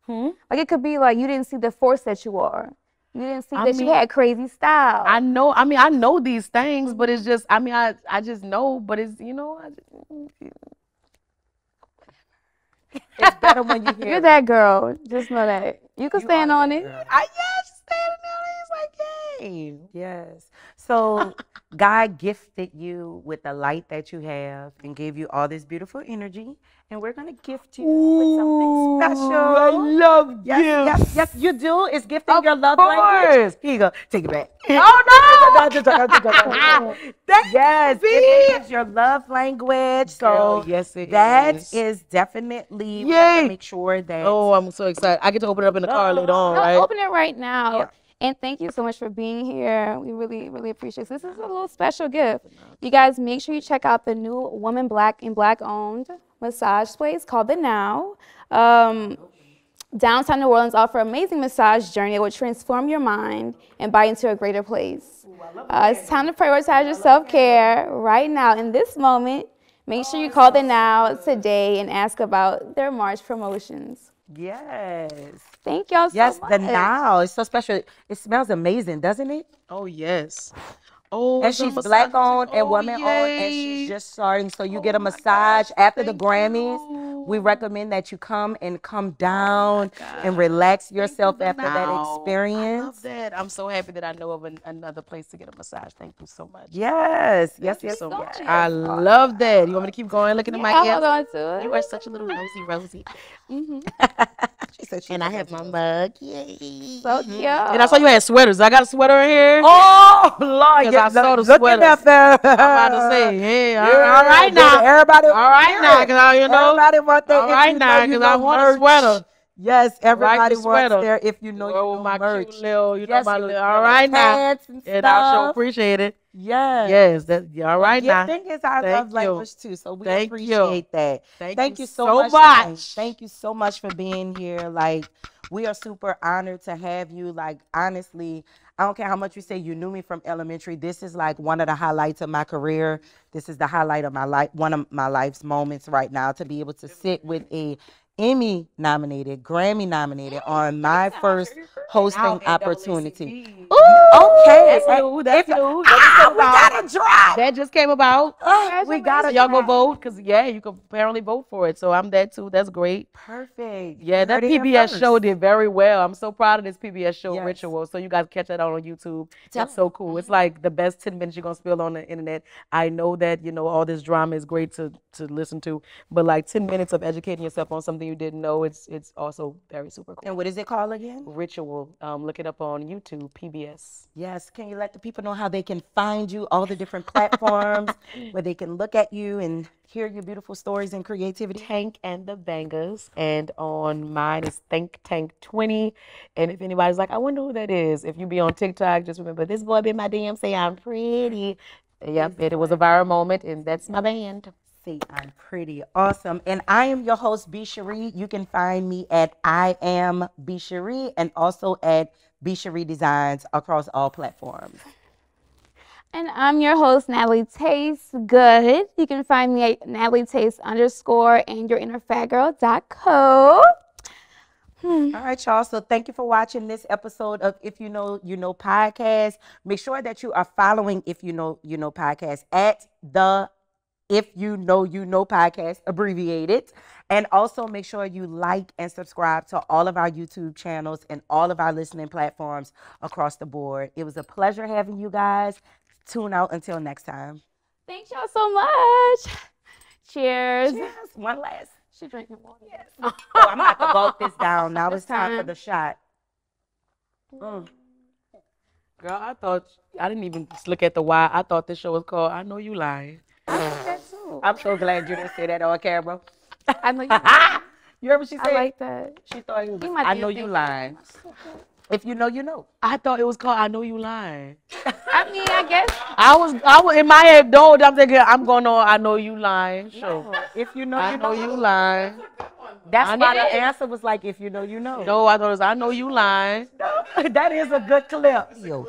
Like, it could be like you didn't see the force that you are. You didn't see that you had crazy style. I know these things, but it's just, I just know, but it's, It's better when you hear You're that girl. Just know that. You can stand on it. Just standing there, it's like, yay. Yes. So God gifted you with the light that you have and gave you all this beautiful energy. And we're going to gift you with something special. I love gifts. Yes, you do. It's gifting Of your love course. language. Here you go. Take it back. Oh, no! Yes, it is your love language. So Girl, yes, it that is. is definitely, we Yay. have to make sure that. Oh, I'm so excited. I get to open it up in the car later on, No, right? open it right now. Yeah. And thank you so much for being here. We really, really appreciate this. This is a little special gift. You guys, make sure you check out the new Woman Black and Black owned massage place called The Now. Downtown New Orleans offer amazing massage journey that will transform your mind and body into a greater place. It's time to prioritize your self-care right now in this moment. Make sure you call The Now today and ask about their March promotions. Yes. Thank y'all so Yes, much. the Now. It's so special. It smells amazing, doesn't it? Oh, yes. Oh, And she's black owned and woman owned, and she's just starting. So you get a massage after the Grammys. We recommend that you come down and relax yourself after that experience. I love that. I'm so happy that I know of another place to get a massage. Thank you so much. Yes. So much. I love that. You want me to keep going looking at my I'll ears? hold on to it. You are such a little nosy Rosie. She said she And I have my mug. Yay. So cute. And I saw you had sweaters. I got a sweater in here. Oh, Lord. Because I saw the look sweaters. at that. I'm about to say, hey, all right now. Everybody, All right now, because you know. everybody wants their All right now, because I want a sweater. Yes, everybody the wants sweater. their, if you know, Oh, you know my merch. cute little, you Yes, know, my you little, know, all right now. pants and And I sure stuff. appreciate it. Yes. Yes, that's all right now. Gifting is our Thank love you. language too, so we Thank you. appreciate that. Thank you you so so much. much. Tank. Thank you so much for being here. Like, we are super honored to have you. Like, honestly, I don't care how much you say you knew me from elementary. This is like one of the highlights of my career. This is the highlight of my life, one of my life's moments right now, to be able to sit with a Emmy nominated, Grammy nominated on my first hosting opportunity. Okay. That's new. We got a drop. That just came about. We got So a y'all go drop. vote, because, yeah, you can apparently vote for it. So I'm that, too. That's great. Perfect. Yeah, You that heard it here PBS first. show did very well. I'm so proud of this PBS show, Yes. Ritual. So you guys catch that out on YouTube. Tell It's so cool. It's like the best 10 minutes you're going to spill on the internet. I know that, you know, all this drama is great to listen to, but like 10 minutes of educating yourself on something you didn't know, it's also very super cool. And what is it called again? Rituals. people. Look it up on YouTube, PBS. Yes. Can you let the people know how they can find you, all the different platforms where they can look at you and hear your beautiful stories and creativity? Tank and the Bangas. And on mine is Think Tank 20. And if anybody's like, I wonder who that is, if you be on TikTok, just remember this boy be my DM say I'm pretty. Yep, it was a viral moment, and that's my band. See, I'm pretty. Awesome. And I am your host, B. Sherrie. You can find me at I am B. Sherrie and also at B. Sherrie Designs across all platforms. And I'm your host, Natalie Taste. Good. You can find me at Natalie Taste _ and yourinnerfatgirl.co. All right, y'all. So thank you for watching this episode of If You Know, You Know podcast. Make sure that you are following If You Know, You Know podcast at the If You Know, You Know podcast, abbreviated. And also make sure you like and subscribe to all of our YouTube channels and all of our listening platforms across the board. It was a pleasure having you guys. Tune out until next time. Thanks y'all so much. Cheers. Cheers. One last. She's drinking water. Yes. Oh, I'm going to have to gulp this down. Now it's time for the shot. Girl, I thought, I didn't even look at the why. I thought this show was called I Know You Lying. I'm so glad you didn't say that on camera. I know you. You heard what she said? I like that. She thought it was, You might I be know a you thing. lying. If you know, you know. I thought it was called I Know You Lying. I mean, I guess. I was in my head, no, I'm thinking, I'm going on I Know You Lying. Sure. If you know, I you know know. you lying. That's why the answer was like, if you know, you know. No, I thought it was I Know You Lying. That is a good clip. Yo.